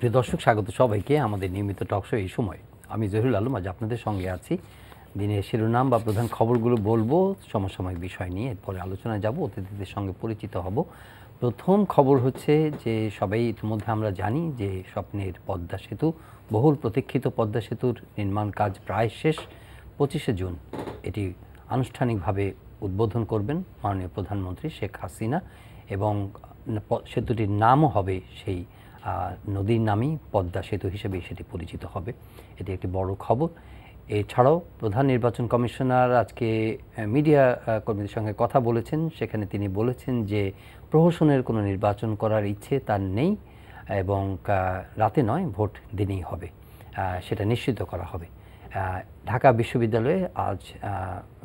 প্রিয় দর্শক, স্বাগত সবাইকে আমাদের নিয়মিত টকশো এই সময়। আমি জহিরুল আলম আজ আপনাদের সঙ্গে আছি। দিনের শিরোনাম বা প্রধান খবরগুলো বলবো, সমসাময়িক বিষয় নিয়ে এরপরে আলোচনায় যাব, অতিথিদের সঙ্গে পরিচিত হব। প্রথম খবর হচ্ছে যে সবাই ইতিমধ্যে আমরা জানি যে স্বপ্নের পদ্মা সেতু, বহুল প্রতীক্ষিত পদ্মা সেতুর নির্মাণ কাজ প্রায় শেষ। 25শে জুন এটি আনুষ্ঠানিকভাবে উদ্বোধন করবেন মাননীয় প্রধানমন্ত্রী শেখ হাসিনা এবং সেতুটির নামও হবে সেই নদীর নামই পদ্মা সেতু হিসেবে সেটি পরিচিত হবে। এটি একটি বড় খবর। এছাড়াও প্রধান নির্বাচন কমিশনার আজকে মিডিয়া কর্মীদের সঙ্গে কথা বলেছেন। সেখানে তিনি বলেছেন যে প্রহসনের কোনো নির্বাচন করার ইচ্ছে তার নেই এবং রাতে নয়, ভোট দিনেই হবে, সেটা নিশ্চিত করা হবে। ঢাকা বিশ্ববিদ্যালয়ে আজ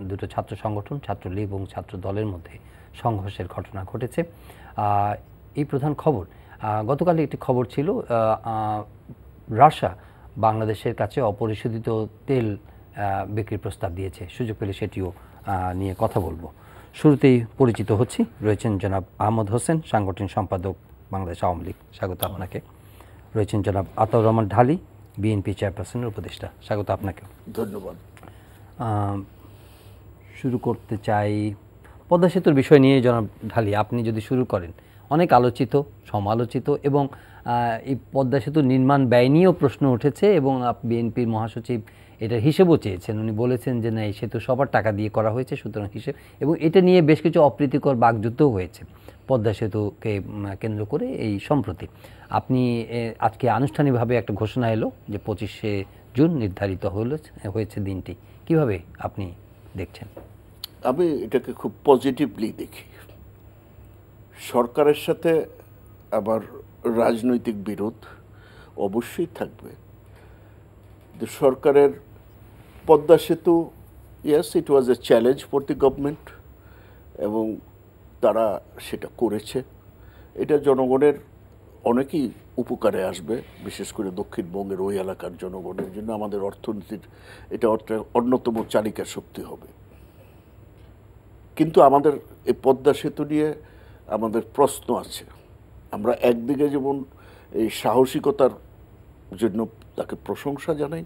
দুটো ছাত্র সংগঠন, ছাত্রলীগ এবং ছাত্র দলের মধ্যে সংঘর্ষের ঘটনা ঘটেছে। এই প্রধান খবর। গতকাল একটি খবর ছিল, রাশিয়া বাংলাদেশের কাছে অপরিশোধিত তেল বিক্রির প্রস্তাব দিয়েছে। সুযোগ পেলে সেটিও নিয়ে কথা বলবো। শুরুতেই পরিচিত হচ্ছি, রয়েছেন জনাব আহমদ হোসেন, সাংগঠনিক সম্পাদক বাংলাদেশ আওয়ামী লীগ, স্বাগত আপনাকে। রয়েছেন জনাব আতাউর রহমান ঢালি, বিএনপি চেয়ারপারসনের উপদেষ্টা, স্বাগত আপনাকে। ধন্যবাদ। শুরু করতে চাই পদ্মা সেতুর বিষয় নিয়ে। জনাব ঢালি, আপনি যদি শুরু করেন। অনেক আলোচিত, সমালোচিত এবং এই পদ্মা সেতু নির্মাণ ব্যয় নিয়েও প্রশ্ন উঠেছে এবং বিএনপির মহাসচিব এটার হিসেবও চেয়েছেন। উনি বলেছেন যে না, এই সেতু সবার টাকা দিয়ে করা হয়েছে, সুতরাং হিসেব, এবং এটা নিয়ে বেশ কিছু অপ্রীতিকর বাকযুদ্ধও হয়েছে পদ্মা সেতুকে কেন্দ্র করে। এই সম্প্রতি আপনি আজকে আনুষ্ঠানিকভাবে একটা ঘোষণা এলো যে 25শে জুন নির্ধারিত হয়েছে দিনটি, কিভাবে আপনি দেখছেন? আমি এটাকে খুব পজিটিভলি দেখি। সরকারের সাথে আবার রাজনৈতিক বিরোধ অবশ্যই থাকবে। সরকারের পদ্মা সেতু, yes, it was A challenge for the government এবং তারা সেটা করেছে। এটা জনগণের অনেকই উপকারে আসবে, বিশেষ করে দক্ষিণবঙ্গের ওই এলাকার জনগণের জন্য। আমাদের অর্থনীতির এটা অন্যতম চালিকা শক্তি হবে। কিন্তু আমাদের এই পদ্মা সেতু নিয়ে আমাদের প্রশ্ন আছে। আমরা একদিকে যেমন এই সাহসিকতার জন্য তাকে প্রশংসা জানাই,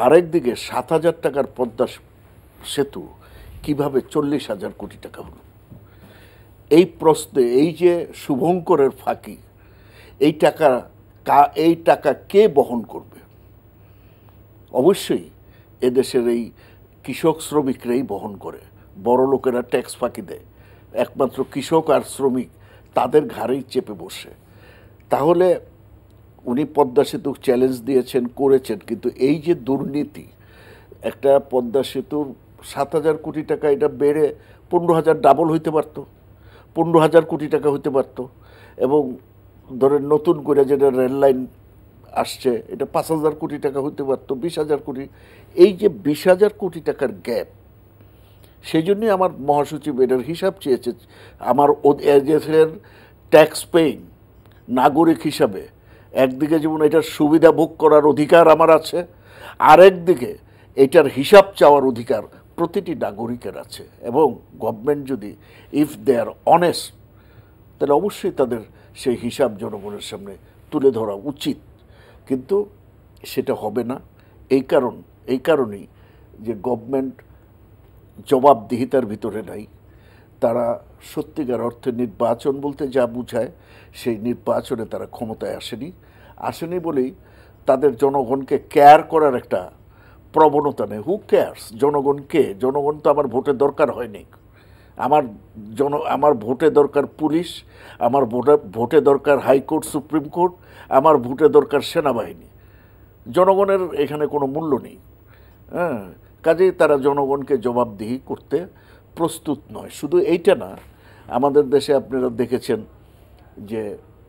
আরেকদিকে 7,000 টাকার পদ্মা সেতু কিভাবে 40,000 কোটি টাকা হলো, এই প্রশ্নে, এই যে শুভঙ্করের ফাঁকি, এই টাকা কে বহন করবে? অবশ্যই এদেশের এই কৃষক শ্রমিকরাই বহন করে। বড় লোকেরা ট্যাক্স ফাঁকি দেয়, একমাত্র কৃষক আর শ্রমিক তাদের ঘাড়েই চেপে বসে। তাহলে উনি পদ্মা সেতু চ্যালেঞ্জ দিয়েছেন, করেছেন, কিন্তু এই যে দুর্নীতি, একটা পদ্মা সেতুর 7,000 কোটি টাকা এটা বেড়ে 15,000 ডাবল হইতে পারতো, 15,000 কোটি টাকা হইতে পারতো। এবং ধরেন নতুন করে যেটা রেল লাইন আসছে, এটা 5,000 কোটি টাকা হইতে পারতো, 20,000 কোটি। এই যে 20,000 কোটি টাকার গ্যাপ, সেই জন্যই আমার মহাসচিব এটার হিসাব চেয়েছে। আমার এদেশের ট্যাক্স পেইং নাগরিক হিসাবে একদিকে যেমন এটার সুবিধা ভোগ করার অধিকার আমার আছে, আরেকদিকে এটার হিসাব চাওয়ার অধিকার প্রতিটি নাগরিকের আছে। এবং গভর্নমেন্ট যদি, ইফ দে আর অনেস্ট, তাহলে অবশ্যই তাদের সেই হিসাব জনগণের সামনে তুলে ধরা উচিত। কিন্তু সেটা হবে না। এই কারণেই যে গভর্নমেন্ট জবাবদিহিতার ভিতরে নাই। তারা সত্যিকার অর্থে নির্বাচন বলতে যা বুঝায়, সেই নির্বাচনে তারা ক্ষমতায় আসেনি বলেই তাদের জনগণকে কেয়ার করার একটা প্রবণতা নেই। Who cares? জনগণকে? জনগণ তো আমার ভোটে দরকার হয়নি। আমার ভোটে দরকার পুলিশ, আমার ভোটে দরকার হাইকোর্ট, সুপ্রিম কোর্ট, আমার ভোটে দরকার সেনাবাহিনী। জনগণের এখানে কোনো মূল্য নেই। হ্যাঁ, কাজেই তারা জনগণকে জবাবদিহি করতে প্রস্তুত নয়। শুধু এইটা না, আমাদের দেশে আপনারা দেখেছেন যে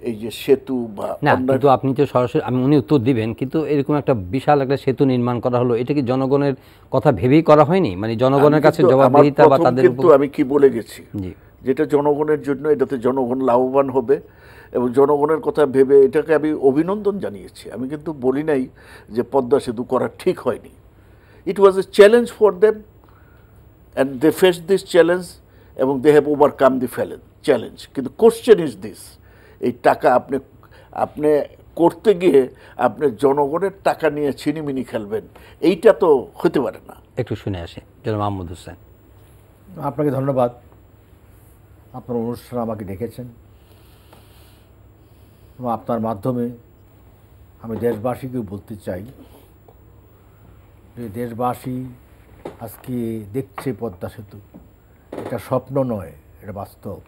এই যে সেতু বা কিন্তু আপনি তো সরাসরি, উনি উত্তর দিবেন, কিন্তু এরকম একটা বিশাল একটা সেতু নির্মাণ করা হলো, এটা কি জনগণের কথা ভেবেই করা হয়নি? মানে জনগণের কাছে জবাবদিহিতা বা তাদের, কিন্তু আমি কি বলে গেছি, যেটা জনগণের জন্য, এটাতে জনগণ লাভবান হবে এবং জনগণের কথা ভেবে এটাকে আমি অভিনন্দন জানিয়েছি। আমি কিন্তু বলি নাই যে পদ্মা সেতু করা ঠিক হয়নি। It was a challenge for them and they faced this challenge এবং they have overcome the challenge. কিন্তু কোশ্চেন ইজ দিস, এই টাকা আপনি করতে গিয়ে আপনি জনগণের টাকা নিয়ে ছিনিমিনি খেলবেন, এইটা তো হতে পারে না। একটু শুনে আসি জনাব মাহমুদ হোসেন। আপনাকে ধন্যবাদ, আপনার অনুষ্ঠানে আমাকে ডেকেছেন এবং আপনার মাধ্যমে আমি দেশবাসীকে বলতে চাই যে দেশবাসী আজকে দেখছে পদ্মা সেতু, এটা স্বপ্ন নয়, এটা বাস্তব।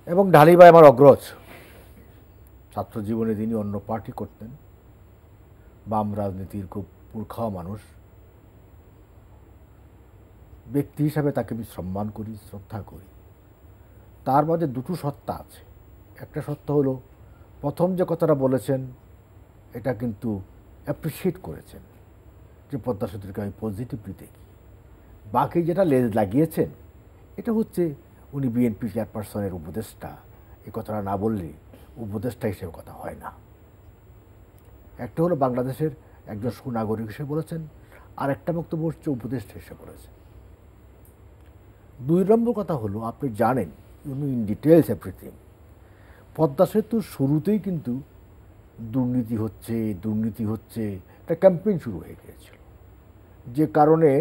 এবং ঢালি ভাই আমার অগ্রজ, ছাত্র জীবনে তিনি অন্য পার্টি করতেন, বাম রাজনীতির খুব মূর্খাও মানুষ। ব্যক্তি হিসাবে তাকে আমি সম্মান করি, শ্রদ্ধা করি। তার মাঝে দুটো সত্তা আছে। একটা সত্তা হলো প্রথম যে কথাটা বলেছেন এটা কিন্তু অ্যাপ্রিসিয়েট করেছেন যে পদ্মা সেতুকে আমি পজিটিভলি দেখি। বাকি যেটা লেজ লাগিয়েছেন এটা হচ্ছে উনি বিএনপি চেয়ারপারসনের উপদেষ্টা, এই কথাটা না বললে উপদেষ্টা হিসেবে কথা হয় না। একটা হলো বাংলাদেশের একজন সুনাগরিক হিসেবে বলেছেন, আর একটা বক্তব্য হচ্ছে উপদেষ্টা হিসেবে বলেছেন। 2 নম্বর কথা হলো আপনি জানেন ইন ডিটেলস এভরিথিং, পদ্মা সেতুর শুরুতেই কিন্তু দুর্নীতি হচ্ছে একটা ক্যাম্পেইন শুরু হয়ে গিয়েছিল, যে কারণে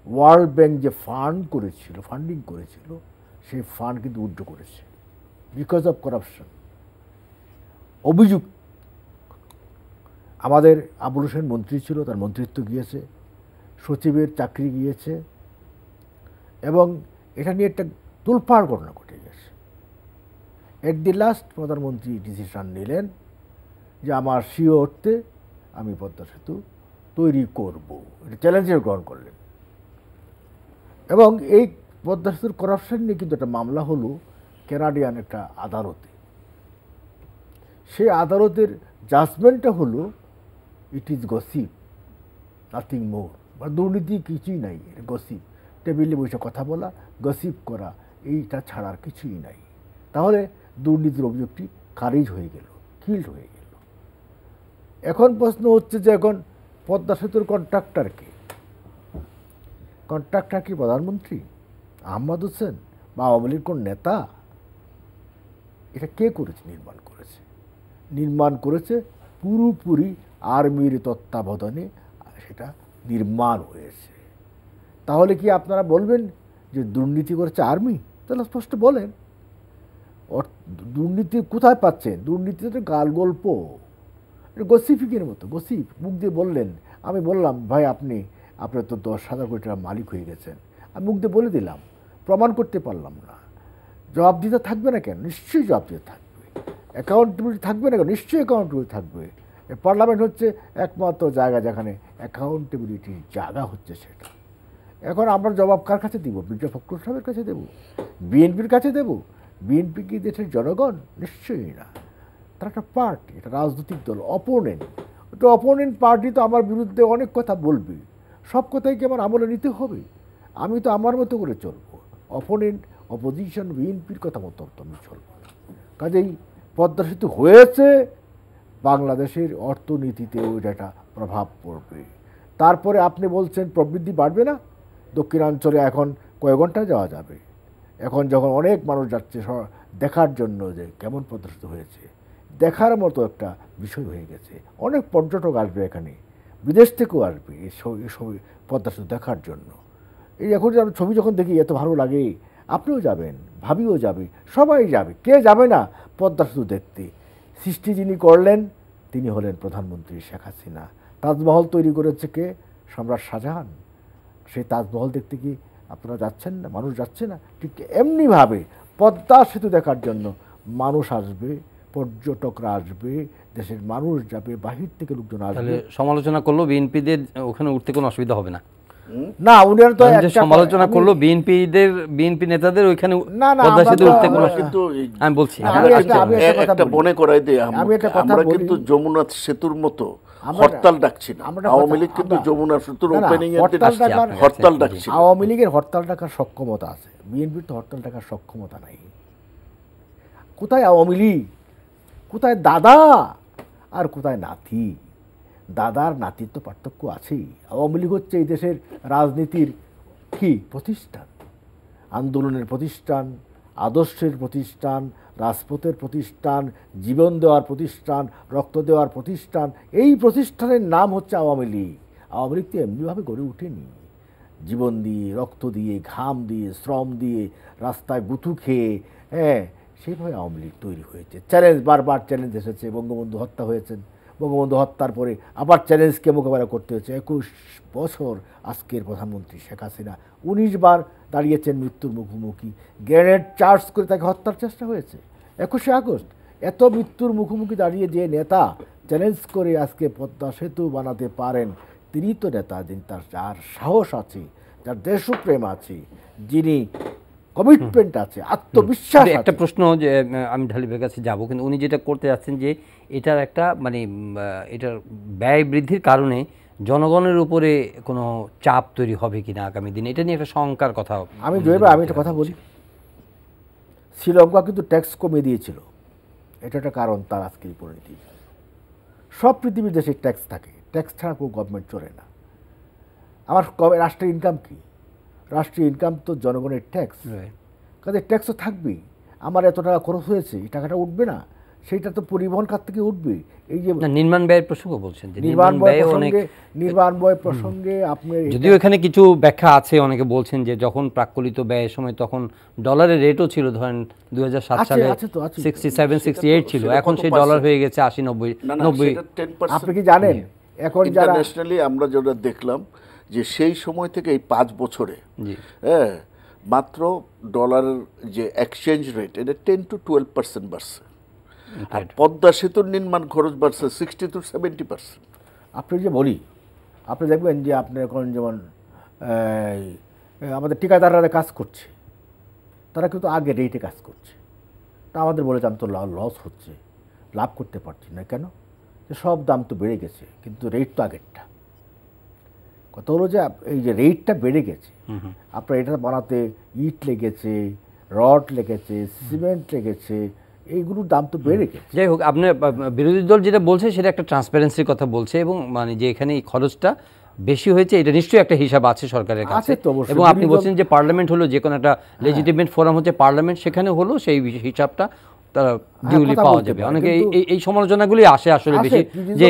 ওয়ার্ল্ড ব্যাংক যে ফান্ডিং করেছিল সেই ফান্ড কিন্তু উইথড্র করেছে বিকজ অফ করাপশন। অভিযোগ আমাদের আবুল হোসেন মন্ত্রী ছিল, তার মন্ত্রিত্ব গিয়েছে, সচিবের চাকরি গিয়েছে এবং এটা নিয়ে একটা তোলপাড় ঘটনা ঘটে গেছে। এট দি লাস্ট প্রধানমন্ত্রী ডিসিশন নিলেন যে আমার সিওতে আমি পদ্মা সেতু তৈরি করব, এটা চ্যালেঞ্জের গ্রহণ করলেন। এবং এই পদ্মা সেতুর করাপশন নিয়ে কিন্তু একটা মামলা হলো কানাডিয়ান একটা আদালতে। সেই আদালতের জাজমেন্টটা হলো it is gossip, nothing more, বা দুর্নীতি কিছুই নাই, গসিপ, টেবিলে বসে কথা বলা, গসিপ করা, এইটা ছাড়ার কিছুই নাই। তাহলে দুর্নীতির অভিযোগটি খারিজ হয়ে গেল, কিল্ড হয়ে গেল। এখন প্রশ্ন হচ্ছে যে এখন পদ্মা সেতুর কন্ট্রাক্টর কে? কন্ট্রাক্টর কি প্রধানমন্ত্রী আহমদ হোসেন বা আওয়ামী লীগের কোন নেতা? এটা কে করেছে? নির্মাণ করেছে পুরোপুরি আর্মির তত্ত্বাবধানে সেটা নির্মাণ হয়েছে। তাহলে কি আপনারা বলবেন যে দুর্নীতি করেছে আর্মি? তাহলে স্পষ্ট বলেন। দুর্নীতি কোথায় পাচ্ছেন? দুর্নীতিতে গাল গল্প, গসিপিকের মতো, গসিপ মুখ দিয়ে বললেন। আমি বললাম ভাই আপনার তো 10,000 কোটি টাকার মালিক হয়ে গেছেন, আমি মুখ দিয়ে বলে দিলাম, প্রমাণ করতে পারলাম না। জবাব দিতে থাকবে না কেন? নিশ্চয়ই জবাব দিতে থাকবে। অ্যাকাউন্টেবিলিটি থাকবে না কেন? নিশ্চয়ই অ্যাকাউন্টেবিলিটি থাকবে। পার্লামেন্ট হচ্ছে একমাত্র জায়গা যেখানে অ্যাকাউন্টেবিলিটির জায়গা হচ্ছে সেটা। এখন আমরা জবাব কার কাছে দিব? মির্জা ফখরুল সাহেবের কাছে দেব? বিএনপির কাছে দেব? বিএনপি কি দেশের জনগণ? নিশ্চয়ই না। তারা একটা পার্টি, এটা রাজনৈতিক দল, অপোনেন্ট। ওটা অপোনেন্ট পার্টি তো আমার বিরুদ্ধে অনেক কথা বলবে, সব কথাই কি আমার আমলে নিতে হবে? আমি তো আমার মতো করে চলবো। অপোনেন্ট, অপোজিশন, বিএনপির কথা মতো আমি চলবো। কাজেই পদ্মা সেতু হয়েছে, বাংলাদেশের অর্থনীতিতেও এটা প্রভাব পড়বে। তারপরে আপনি বলছেন প্রবৃদ্ধি বাড়বে না? দক্ষিণাঞ্চলে এখন কয়েক ঘন্টা যাওয়া যাবে। এখন যখন অনেক মানুষ যাচ্ছে দেখার জন্য যে কেমন পদ্মা সেতু হয়েছে, দেখার মতো একটা বিষয় হয়ে গেছে। অনেক পর্যটক আসবে এখানে, বিদেশ থেকেও আসবে এই পদ্মা সেতু দেখার জন্য। এই এখন ছবি যখন দেখি এত ভালো লাগে, আপনিও যাবেন, ভাবিও যাবে, সবাই যাবে। কে যাবে না পদ্মা সেতু দেখতে? সৃষ্টি যিনি করলেন তিনি হলেন প্রধানমন্ত্রী শেখ হাসিনা। তাজমহল তৈরি করেছে কে? সম্রাট শাহজাহান। সেই তাজমহল দেখতে কি আপনারা যাচ্ছেন না? মানুষ যাচ্ছে না? ঠিক এমনিভাবে পদ্মা সেতু দেখার জন্য মানুষ আসবে, পর্যটকরা আসবে, দেশের মানুষ যাবে, বাহির থেকে লোকজন আসবে। সমালোচনা করলো বিএনপিদের ওখানে উঠতে কোনো অসুবিধা হবে না? না, উনার তো সমালোচনা করলো বিএনপি নেতাদের ওইখানে পদ্মা সেতু উঠতে কোনো, কিন্তু আমি বলছি একটা মনে করাই দিই, আমরা কিন্তু যমুনা সেতুর মতো হরতাল ডাকছি না। আওয়ামী লীগ কিন্তু যমুনা সেতুর ওপেনিং এর হরতাল ডাকছি। আওয়ামী লীগের হরতাল ডাকার সক্ষমতা আছে, বিএনপির তো হরতাল ডাকার সক্ষমতা নাই। কোথায় আওয়ামী লীগ, কোথায় দাদা আর কোথায় নাতি? দাদার নাতির তো পার্থক্য আছেই। আওয়ামী লীগ হচ্ছে এই দেশের রাজনীতির কি প্রতিষ্ঠান, আন্দোলনের প্রতিষ্ঠান, আদর্শের প্রতিষ্ঠান, রাজপথের প্রতিষ্ঠান, জীবন দেওয়ার প্রতিষ্ঠান, রক্ত দেওয়ার প্রতিষ্ঠান, এই প্রতিষ্ঠানের নাম হচ্ছে আওয়ামী লীগ। আওয়ামী লীগ তো এমনিভাবে গড়ে ওঠেনি, জীবন দিয়ে, রক্ত দিয়ে, ঘাম দিয়ে, শ্রম দিয়ে, রাস্তায় গুঁতু খেয়ে, হ্যাঁ, সেইভাবে আওয়ামী লীগ তৈরি হয়েছে। চ্যালেঞ্জ, বারবার চ্যালেঞ্জ এসেছে। বঙ্গবন্ধু হত্যা হয়েছেন, বঙ্গবন্ধু হত্যার পরে আবার চ্যালেঞ্জকে মোকাবেলা করতে হয়েছে। 21 বছর আজকের প্রধানমন্ত্রী শেখ হাসিনা 19 বার দাঁড়িয়েছেন মৃত্যুর মুখোমুখি। গ্রেনেড চার্জ করে তাকে হত্যার চেষ্টা হয়েছে 21শে আগস্ট। এত মৃত্যুর মুখোমুখি দাঁড়িয়ে যে নেতা চ্যালেঞ্জ করে আজকে পদ্মা সেতু বানাতে পারেন, তিনি তো নেতা, যিনি তার যার সাহস আছে, যার দেশপ্রেম আছে, যিনি কমিটমেন্ট আছে, আত্মবিশ্বাস আছে। একটা প্রশ্ন যে আমি ঢালিবের কাছে যাব, কিন্তু উনি যেটা করতে যাচ্ছেন যে এটার একটা মানে এটার ব্যয় বৃদ্ধির কারণে জনগণের উপরে কোনো চাপ তৈরি হবে কিনা আগামী দিনে, এটা নিয়ে একটা শঙ্কার কথা। আমি আমি একটা কথা বলি, শ্রীলঙ্কা কিন্তু ট্যাক্স কমিয়ে দিয়েছিল, এটা একটা কারণ তার আজকের পরিণতি। সব পৃথিবীর দেশে ট্যাক্স থাকে, ট্যাক্স ছাড়া কোনো গভর্নমেন্ট চলে না। আমার রাষ্ট্রের ইনকাম কি? রাষ্ট্রীয় ইনকাম তো জনগণের ট্যাক্স, কাজে ট্যাক্স তো থাকবেই। আমার এত টাকা খরচ হয়েছে, এই টাকাটা উঠবে না, সেইটা তো পরিবহন খাত থেকে উঠবে। এই যে নির্মাণ ব্যয়ের প্রসঙ্গ বলছেন, যে নির্মাণ ব্যয় প্রসঙ্গে আপনি, যদিও এখানে কিছু ব্যাখ্যা আছে, অনেকে বলছেন যে যখন প্রাক্কলিত ব্যয়ের সময় তখন ডলারের রেটও ছিল, ধরেন 2007 সালে 67-68 ছিল, এখন সেই ডলার হয়ে গেছে 80-90। আপনি কি জানেন এখন যারা ইন্টারন্যাশনালি আমরা যেটা দেখলাম যে সেই সময় থেকে এই 5 বছরে হ্যাঁ মাত্র ডলারের যে এক্সচেঞ্জ রেট এটা 10-12% বাড়ছে, আর পদ্মা সেতুর নির্মাণ খরচ বাড়ছে 60-70%। আপনি যে বলি, আপনি দেখবেন যে আপনি এখন যেমন আমাদের ঠিকাদাররা কাজ করছে, তারা কিন্তু আগে রেটে কাজ করছে। তা আমাদের বলে আমি তো লস হচ্ছে, লাভ করতে পারছি না। কেন? যে সব দাম তো বেড়ে গেছে, কিন্তু রেট তো আগেরটা। কথা হলো যে এই যে রেটটা বেড়ে গেছে, আপনার এটা বানাতে ইট লেগেছে, রড লেগেছে, সিমেন্ট লেগেছে, এইগুলোর দাম তো বেড়ে গেছে। যাই হোক, আপনার বিরোধী দল যেটা বলছে সেটা একটা ট্রান্সপারেন্সির কথা বলছে, এবং মানে যে এখানে এই খরচটা বেশি হয়েছে, এটা নিশ্চয়ই একটা হিসাব আছে সরকারের কাছে। এবং আপনি বলছেন যে পার্লামেন্ট হলো যে কোনো একটা লেজিটিমেট ফোরাম হচ্ছে পার্লামেন্ট, সেখানে হলো সেই হিসাবটা তারা ডিউলি পাওয়া যাবে। অনেকে এই সমালোচনাগুলি আসে আসলে বেশি, যে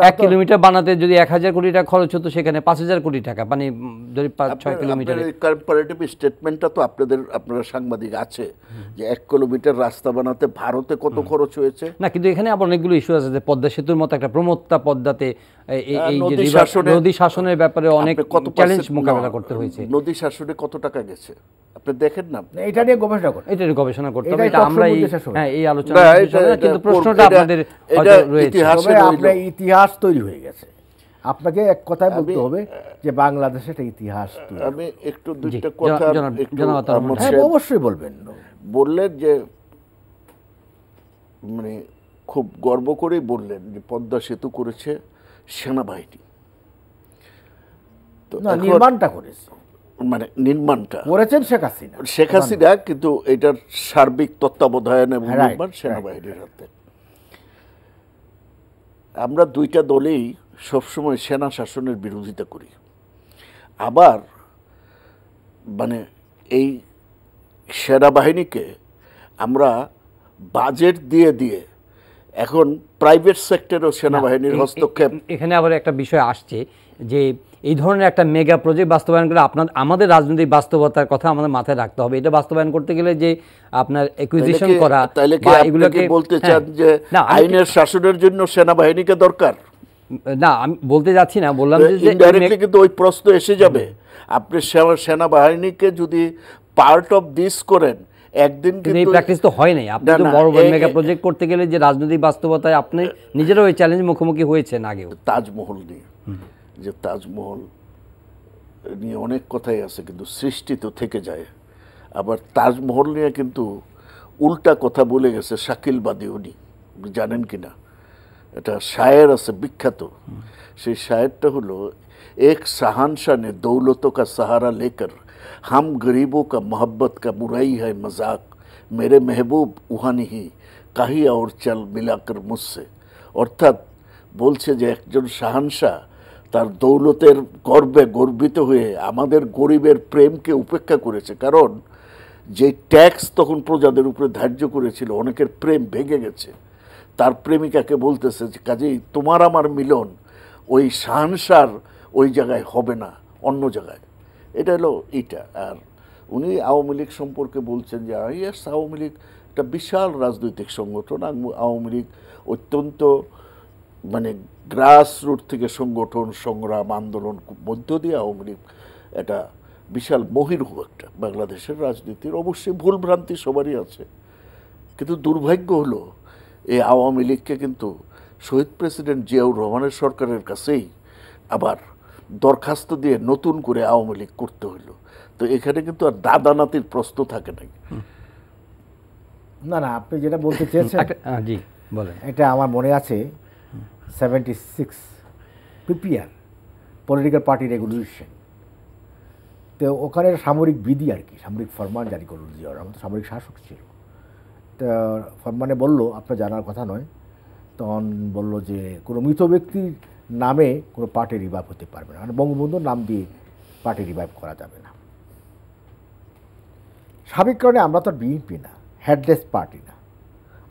1 কিলোমিটার বানাতে যদি 1000 কোটি টাকা খরচ হতো, সেখানে 5000 কোটি টাকা, মানে যদি 5-6 কিলোমিটার। কম্পারেটিভ স্টেটমেন্টটা তো আপনারা সাংবাদিক আছে যে 1 কিলোমিটার রাস্তা বানাতে ভারতে কত খরচ হয়েছে না, কিন্তু এখানে আবার অনেকগুলো ইস্যু আছে, যে পদ্মা সেতুর মতো একটা প্রমত্তা পদ্মাতে এই নদী শাসনের ব্যাপারে অনেক চ্যালেঞ্জ মোকাবেলা করতে হয়েছে। নদী শাসনে কত টাকা গেছে আপনি দেখেন না? এটা নিয়ে গবেষণা করতে, এটা নিয়ে গবেষণা করতে হবে। এটা আমরা এই আলোচনা, কিন্তু প্রশ্নটা আপনাদের রয়েছে, আপনার ইতিহাস তৈরি হয়ে গেছে। আপনাকে এক কথায় বলতে হবে যে বাংলাদেশে একটা ইতিহাস। আমি একটু দুইটা কথা অবশ্যই বলবেন। বললেন যে মানে খুব গর্ব করেই বললেন যে পদ্মা সেতু করেছে সেনাবাহিনী, তো নির্মাণটা করেছে, মানে নির্মাণটা করেছেন শেখ হাসিনা, কিন্তু এটার সার্বিক তত্ত্বাবধান এবং নির্মাণ সেনাবাহিনীর হাতে। আমরা দুইটা দলেই সবসময় সেনা শাসনের বিরোধিতা করি, আবার মানে এই সেনাবাহিনীকে আমরা বাজেট দিয়ে দিয়ে এখন প্রাইভেট সেক্টরেও সেনাবাহিনীর হস্তক্ষেপ। এখানে আবার একটা বিষয় আসছে যে এই ধরনের একটা মেগা প্রজেক্ট বাস্তবায়ন করে আমাদের রাজনৈতিক বাস্তবতার কথা আমাদের মাথায় রাখতে হবে। এটা বাস্তবায়ন করতে গেলে যে আপনার একুইজিশন করা, তাহলে কি এগুলোকে বলতে চান যে আইনের শাসনের জন্য সেনাবাহিনীকে দরকার? না, আমি বলতে যাচ্ছি না, বললাম যে ইনডাইরেক্টলি কিন্তু ওই প্রশ্ন এসে যাবে। আপনি সেনাবাহিনীকে যদি পার্ট অফ দিস করেন, একদিন কিন্তু এই প্র্যাকটিস তো হয় নাই। আপনি তো বড় বড় মেগা প্রজেক্ট করতে গেলে যে রাজনৈতিক বাস্তবতায় আপনি নিজেরাও এই চ্যালেঞ্জ মুখোমুখি হয়েছেন আগেও। তাজমহল নিয়ে, যে তাজমহল নিয়ে অনেক কথাই আছে, কিন্তু সৃষ্টি তো থেকে যায়। আবার তাজমহল নিয়ে কিন্তু উল্টা কথা বলে গেছে শাকিল বাদিউনি, জানেন কিনা? এটা শায়ের আছে বিখ্যাত, সেই শায়েরটা হলো, এক শাহানশাহ নে দৌলতों का सहारा लेकर हम गरीबों का मोहब्बत का बुराई है मजाक मेरे महबूब वहाँ नहीं कहीं और चल मिलाकर मुझसे। অর্থাৎ বলছে যে একজন শাহানশাহ তার দৌলতের গর্বে গর্বিত হয়ে আমাদের গরিবের প্রেমকে উপেক্ষা করেছে, কারণ যে ট্যাক্স তখন প্রজাদের উপরে ধার্য করেছিল, অনেকের প্রেম ভেঙে গেছে। তার প্রেমিকাকে বলতেছে যে কাজেই তোমার আমার মিলন ওই শাহনশার ওই জায়গায় হবে না, অন্য জায়গায়। এটা হলো এইটা। আর উনি আওয়ামী লীগ সম্পর্কে বলছেন যে ইয়েস, আওয়ামী লীগ একটা বিশাল রাজনৈতিক সংগঠন। আওয়ামী লীগ অত্যন্ত মানে গ্রাসরুট থেকে সংগঠন, সংগ্রাম, আন্দোলন মধ্য দিয়ে আওয়ামী লীগ এটা বিশাল মহিরুহ একটা বাংলাদেশের রাজনীতির। অবশ্যই ভুল ভ্রান্তি সবারই আছে, কিন্তু দুর্ভাগ্য হলো এই আওয়ামী লীগকে কিন্তু শহীদ প্রেসিডেন্ট জিয়াউর রহমানের সরকারের কাছেই আবার দরখাস্ত দিয়ে নতুন করে আওয়ামী লীগ করতে হলো। তো এখানে কিন্তু আর দাদা নাতির প্রশ্ন থাকে নাই। না না, আপনি যেটা বলতে চেয়েছেন জি বলেন। এটা আমার মনে আছে 76 পিপিআর, পলিটিক্যাল পার্টি রেগুলেশন। তো ওখানে সামরিক বিধি আর কি, সামরিক ফরমান জারি করল জিয়াউর রহমান, সামরিক শাসক ছিল। তো ফরমানে বললো, আপনার জানার কথা নয়, তখন বলল যে কোনো মৃত ব্যক্তির নামে কোনো পার্টি রিভাইভ হতে পারবে না, মানে বঙ্গবন্ধুর নাম দিয়ে পার্টি রিভাইভ করা যাবে না। সাবেক কারণে আমরা তো আর বিএনপি না, হেডলেস পার্টি না,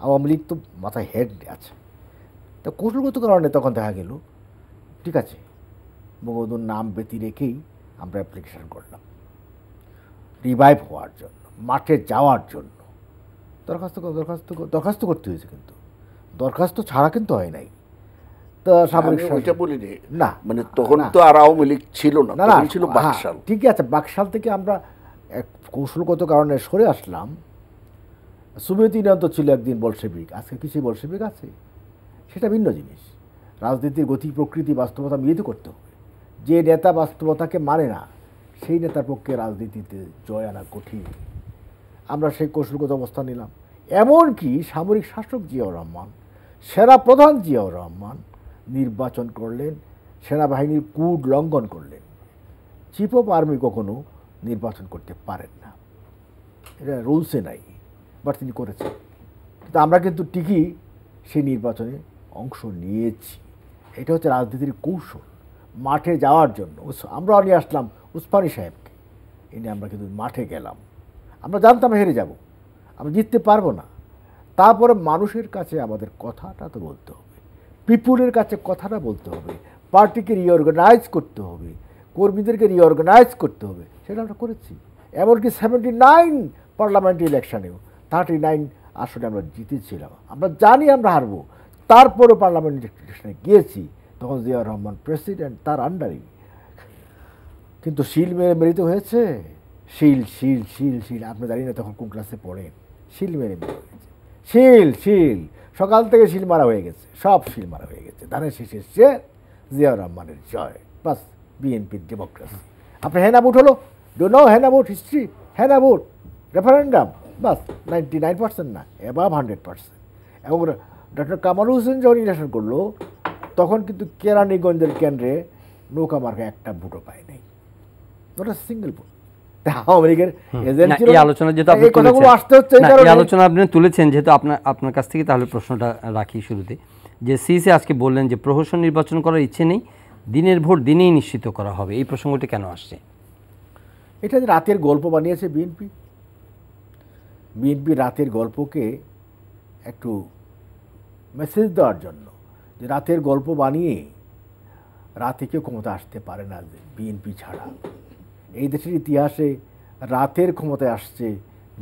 আওয়ামী লীগ তো মাথায় হেড আছে। তা কৌশলগত কারণে তখন দেখা গেল ঠিক আছে, বঙ্গবন্ধুর নাম ব্যতি রেখেই আমরা অ্যাপ্লিকেশন করলাম রিভাইভ হওয়ার জন্য, মাঠে যাওয়ার জন্য। দরখাস্ত করতে হয়েছে, কিন্তু দরখাস্ত ছাড়া কিন্তু হয় নাই। তো সামরিক ওইটা বলিনি না, মানে তখন তো আর আওয়ামী লীগ ছিল না, তখন ছিল বাকশাল। ঠিকই আছে, বাকশাল থেকে আমরা এক কৌশলগত কারণে সরে আসলাম। সোভিয়েত ইউনিয়ন তো ছিল একদিন বলশেবিক, আজকে কিছু বলশেবিক আছে, সেটা ভিন্ন জিনিস। রাজনীতির গতি, প্রকৃতি, বাস্তবতা মিলিত করতে হবে। যে নেতা বাস্তবতাকে মানে না, সেই নেতার পক্ষে রাজনীতিতে জয় আনা কঠিন। আমরা সেই কৌশলগত অবস্থান নিলাম। এমনকি সামরিক শাসক জিয়াউর রহমান, সেনা প্রধান জিয়াউর রহমান নির্বাচন করলেন, সেনাবাহিনীর কোড লঙ্ঘন করলেন। চিফ অফ আর্মি কখনো নির্বাচন করতে পারেন না, এটা রুলসে নাই, বাট তিনি করেছেন। কিন্তু আমরা কিন্তু ঠিকই সেই নির্বাচনে অংশ নিয়েছি। এটা হচ্ছে রাজনীতির কৌশল, মাঠে যাওয়ার জন্য। আমরা নিয়ে আসলাম উসমানী সাহেবকে, এনে আমরা কিন্তু মাঠে গেলাম। আমরা জানতাম হেরে যাব, আমরা জিততে পারবো না। তারপরে মানুষের কাছে আমাদের কথাটা তো বলতে হবে, পিপুলের কাছে কথাটা বলতে হবে, পার্টিকে রিঅর্গানাইজ করতে হবে, কর্মীদেরকে রিঅর্গানাইজ করতে হবে। সেটা আমরা করেছি। এমনকি 79 পার্লামেন্টারি ইলেকশনেও 39 আসলে আমরা জিতেছিলাম। আমরা জানি আমরা হারবো, তারপরেও পার্লামেন্ট ইলেকশনে গিয়েছি। তখন জিয়াউর রহমান প্রেসিডেন্ট, তার আন্ডারেই। কিন্তু শিল মেরে মেরিত হয়েছে, শিল শিল শিল শিল। আপনি জানি না তখন কোন ক্লাসে পড়েন, শিল মেরে মেরে হয়েছে। শিল শিল সকাল থেকে শিল মারা হয়ে গেছে, সব শিল মারা হয়ে গেছে। ধানের শেষে এসছে জিয়াউর রহমানের জয়, বাস বিএনপির ডেমোক্রেসি। আপনি হ্যানা ভোট হলো, ডো নো হ্যানা ভোট হিস্ট্রি, হ্যানা ভোট রেফারেন্ডাম, বাস 99% না, অ্যাবাভ 100%। এবং ডক্টর কামাল হোসেন যখন ইলেকশন করলো, তখন কিন্তু কেরানীগঞ্জের কেন্দ্রে নৌকা মার্কা একটা ভোটও পায় নাই, ওটা সিঙ্গেল ভোট। আওয়ামী লীগের এজেন্ট ছিল। এই আলোচনা যেহেতু আপনি কথাগুলো আসতে হচ্ছে, এই আলোচনা আপনি তুলেছেন, যেহেতু আপনার কাছ থেকে তাহলে প্রশ্নটা রাখি শুরুতে, যে সিসি আজকে বললেন যে প্রহসন নির্বাচন করার ইচ্ছে নেই, দিনের ভোট দিনেই নিশ্চিত করা হবে। এই প্রসঙ্গটি কেন আসছে? এটা যে রাতের গল্প বানিয়েছে বিএনপি। বিএনপি রাতের গল্পকে একটু মেসেজ দেওয়ার জন্য, যে রাতের গল্প বানিয়ে রাতে কেউ ক্ষমতা আসতে পারে না বিএনপি ছাড়া। এই দেশের ইতিহাসে রাতের ক্ষমতায় আসছে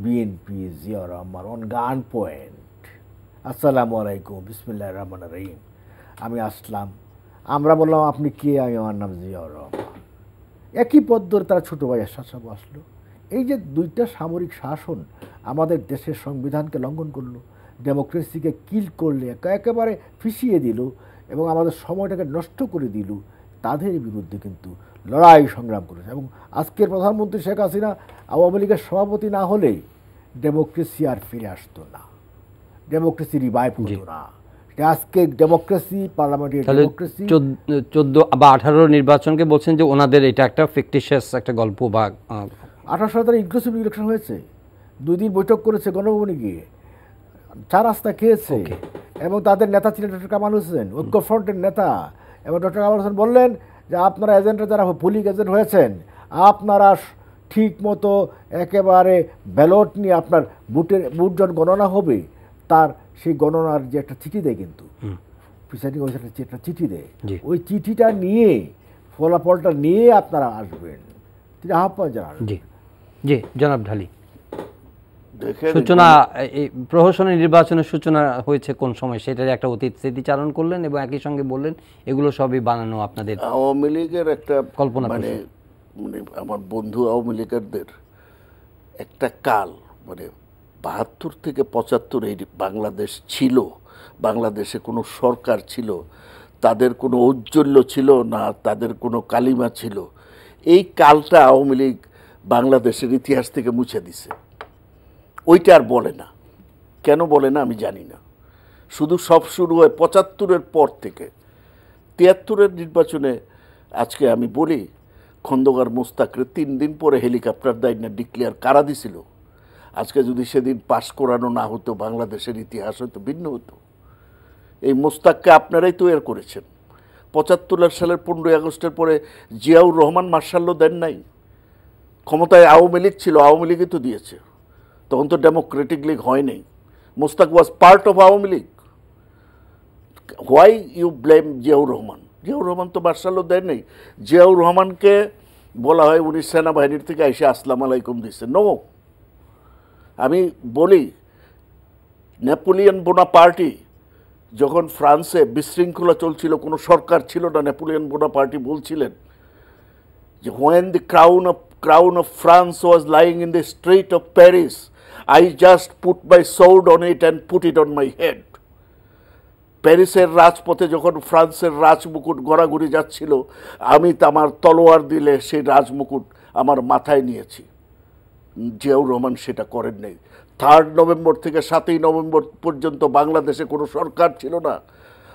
BNP, Ziaur Rahman on gun point. আসসালামু আলাইকুম, বিসমিল্লাহির রহমানির রহিম, আমি আসলাম। আমরা বললাম আপনি কে? আমি, আমার নাম জিয়াউর রহমান। একই পদ্ধতি তারা ছোটো ভাই এরশাদ সাহেব আসলো। এই যে দুইটা সামরিক শাসন আমাদের দেশের সংবিধানকে লঙ্ঘন করলো, ডেমোক্রেসিকে কিল করলে, একেবারে ফিসিয়ে দিল এবং আমাদের সময়টাকে নষ্ট করে দিল, তাদের বিরুদ্ধে কিন্তু লড়াই সংগ্রাম করেছে। এবং আজকের প্রধানমন্ত্রী শেখ হাসিনা আওয়ামী লীগের সভাপতি না হলে ডেমোক্রেসি আর ফিরে আসতো না, ডেমোক্রেসি রিভাইভ হতো না। আজকে ডেমোক্রেসি, পার্লামেন্টারি ডেমোক্রেসি 14 বা 18 নির্বাচনকে বলছেন যে ওনাদের এটা একটা ফিকটিশিয়াস একটা গল্প, বা 18 সালে তারা ইনক্লুসিভ ইলেকশন হয়েছে, 2 দিন বৈঠক করেছে গণভবনে গিয়ে, 4 রাস্তা খেয়েছে। এবং তাদের নেতা ছিলেন ডক্টর কামাল হোসেন, ঐক্য ফ্রন্টের নেতা। এবং ডক্টর কামাল হোসেন বললেন যে আপনারা এজেন্টরা যারা পুলিশ এজেন্ট হয়েছেন, আপনারা ঠিক মতো একেবারে ব্যালট নিয়ে আপনার ভোট যখন গণনা হবে তার সেই গণনার যে একটা চিঠি দেয়, কিন্তু প্রিসাইডিং অফিসার যে একটা চিঠি দেয়, জি। ওই চিঠিটা নিয়ে ফলাফলটা নিয়ে আপনারা আসবেন, তিনি আহ্বান জানান। জি জি, জনাব ঢালি। দেখেন সূচনা এই প্রহসনের নির্বাচনের সূচনা হয়েছে কোন সময়, সেটার একটা অতীত স্মৃতিচারণ করলেন এবং একই সঙ্গে বললেন এগুলো সবই বানানো আপনাদের আওয়ামী লীগের একটা কল্পনা মানে মানে আমার বন্ধু আওয়ামী লীগারদের একটা কাল মানে ৭২ থেকে ৭৫ এই বাংলাদেশ ছিল, বাংলাদেশে কোনো সরকার ছিল, তাদের কোনো ঔজ্জ্বল্য ছিল না, তাদের কোনো কালিমা ছিল। এই কালটা আওয়ামী লীগ বাংলাদেশের ইতিহাস থেকে মুছে দিছে। ওইটা আর বলে না। কেন বলে না আমি জানি না। শুধু সব শুরু হয় ৭৫-এর পর থেকে। ৭৩-এর নির্বাচনে আজকে আমি বলি খন্দকার মোস্তাকরে ৩ দিন পরে হেলিকপ্টার দেয় না ডিক্লেয়ার কারা দিছিল। আজকে যদি সেদিন পাশ করানো না হতো বাংলাদেশের ইতিহাস হয়তো ভিন্ন হতো। এই মোস্তাককে আপনারাই তৈরি করেছেন। ৭৫ সালের 15ই আগস্টের পরে জিয়াউর রহমান মার্শাল্য দেন নাই। ক্ষমতায় আওয়ামী লীগ ছিল, আওয়ামী লীগই তো দিয়েছে। তখন তো ডেমোক্রেটিক লীগ হয় নাই। Mostaq was part of Awami league. Why you blame Ziaur Rahman? Ziaur Rahman তো মার্শাল্য দেন নাই। জিয়াউর রহমানকে বলা হয় উনি সেনাবাহিনীর থেকে এসে আসসালামু আলাইকুম দিচ্ছে। নো, আমি বলি নেপোলিয়ন বোনাপার্টি যখন ফ্রান্সে বিশৃঙ্খলা চলছিল, কোনো সরকার ছিল না, নেপোলিয়ন বোনাপার্টি বলছিলেন যে when the crown of France was lying in the street of Paris, I just put my sword on it and put it on my head. প্যারিসের রাজপথে যখন ফ্রান্সের রাজমুকুট গড়াগড়ি যাচ্ছিল, আমি আমার তলোয়ার দিলে সেই রাজমুকুট আমার মাথায় নিয়েছি। জিয়াউর রহমান সেটা করেন নাই। 3 নভেম্বর থেকে 7ই নভেম্বর পর্যন্ত বাংলাদেশে কোনো সরকার ছিল না।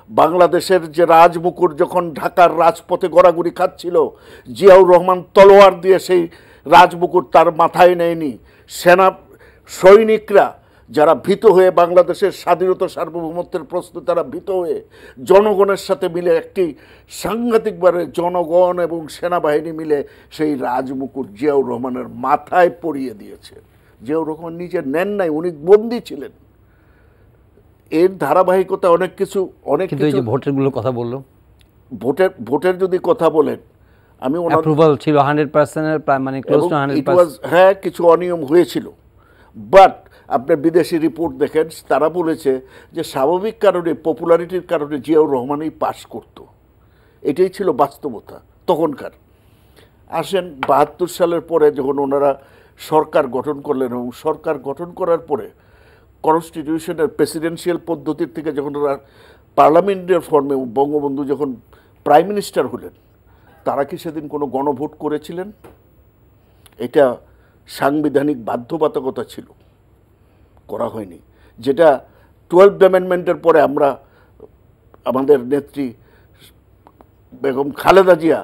বাংলাদেশের যে রাজমুকুট যখন ঢাকার রাজপথে গড়াগড়ি খাচ্ছিল, জিয়াউর রহমান তলোয়ার দিয়ে সেই রাজমুকুট তার মাথায় নেয়নি। সৈনিকরা যারা ভীত হয়ে বাংলাদেশের স্বাধীনতা সার্বভৌমত্বের প্রশ্নে তারা ভীত হয়ে জনগণের সাথে মিলে একটি সাংঘাতিকভাবে জনগণ এবং সেনাবাহিনী মিলে সেই রাজমুকুট জিয়াউর রহমানের মাথায় পরিয়ে দিয়েছে। জিয়াউর রহমান নিজে নেন নাই, উনি বন্দী ছিলেন। এর ধারাবাহিকতা অনেক কিছু কিন্তু এই যে ভোটেরগুলোর কথা বললো, ভোটের যদি কথা বলেন, আমি অ্যাপ্রুভাল ছিল 100% এর প্রায়, মানে ক্লোজ টু 100%। হ্যাঁ, কিছু অনিয়ম হয়েছিল, বাট আপনার বিদেশি রিপোর্ট দেখেন, তারা বলেছে যে স্বাভাবিক কারণে পপুলারিটির কারণে জিয়াউর রহমানই পাস করত। এটাই ছিল বাস্তবতা তখনকার। আসেন ৭২ সালের পরে যখন ওনারা সরকার গঠন করলেন এবং সরকার গঠন করার পরে কনস্টিটিউশনের প্রেসিডেন্সিয়াল পদ্ধতির থেকে যখন ওরা পার্লামেন্টের ফর্মে বঙ্গবন্ধু যখন প্রাইম মিনিস্টার হলেন, তারা কি সেদিন কোনো গণভোট করেছিলেন? এটা সাংবিধানিক বাধ্যবাধকতা ছিল, করা হয়নি। যেটা 12th অ্যামেন্ডমেন্টের পরে আমরা আমাদের নেত্রী বেগম খালেদা জিয়া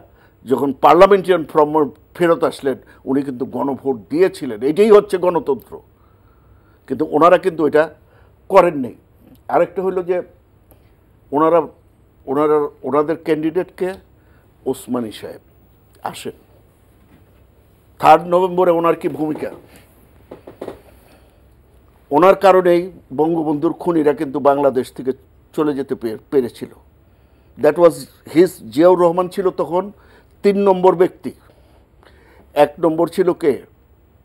যখন পার্লামেন্টারিয়ান ফর্ম ফেরত আসলেন, উনি কিন্তু গণভোট দিয়েছিলেন। এটাই হচ্ছে গণতন্ত্র। কিন্তু ওনারা কিন্তু এটা করেন নাই। আরেকটা হলো যে ওনাদের ক্যান্ডিডেটকে ওসমানী সাহেব আসেন। 3 নভেম্বরে ওনার কি ভূমিকা? ওনার কারণেই বঙ্গবন্ধুর খুনিরা কিন্তু বাংলাদেশ থেকে চলে যেতে পেরেছিল। That was his. Ziaur Rahman ছিল তখন 3 নম্বর ব্যক্তি। 1 নম্বর ছিল কে?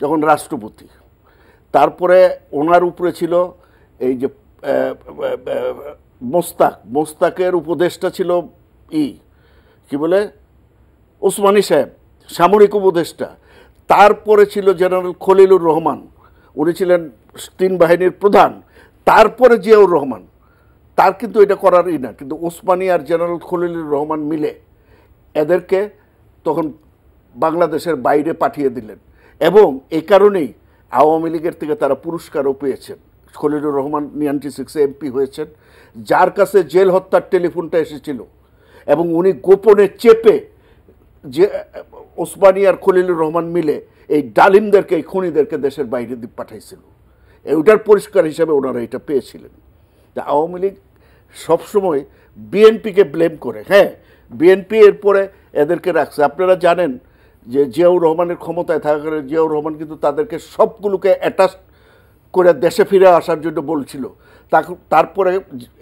যখন রাষ্ট্রপতি। তারপরে ওনার উপরে ছিল এই যে মোস্তাকের উপদেষ্টা ছিল কি বলে ওসমানী সাহেব, সামরিক উপদেষ্টা। তারপরে ছিল জেনারেল খলিলুর রহমান, উনি ছিলেন 3 বাহিনীর প্রধান। তারপরে জিয়াউর রহমান। তার কিন্তু এটা করারই না, কিন্তু ওসমানী আর জেনারেল খলিলুর রহমান মিলে এদেরকে তখন বাংলাদেশের বাইরে পাঠিয়ে দিলেন। এবং এই কারণেই আওয়ামী লীগের থেকে তারা পুরস্কারও পেয়েছেন। খলিলুর রহমান 96-এ এমপি হয়েছেন, যার কাছে জেল হত্যার টেলিফোনটা এসেছিল এবং উনি গোপনে চেপে যে ওসমানী আর খলিলুর রহমান মিলে এই ডালিমদেরকে, এই খুনিদেরকে দেশের বাইরে পাঠাইছিল। ওইটার পরিষ্কার হিসাবে ওনারা এটা পেয়েছিলেন। তা আওয়ামী লীগ সবসময় বিএনপিকে ব্লেম করে। হ্যাঁ, বিএনপি এরপরে এদেরকে রাখছে। আপনারা জানেন যে জিয়াউর রহমানের ক্ষমতায় থাকাকালীন জিয়াউর রহমান কিন্তু তাদেরকে সবগুলোকে অ্যাটাচ করে দেশে ফিরে আসার জন্য বলছিল। তারপরে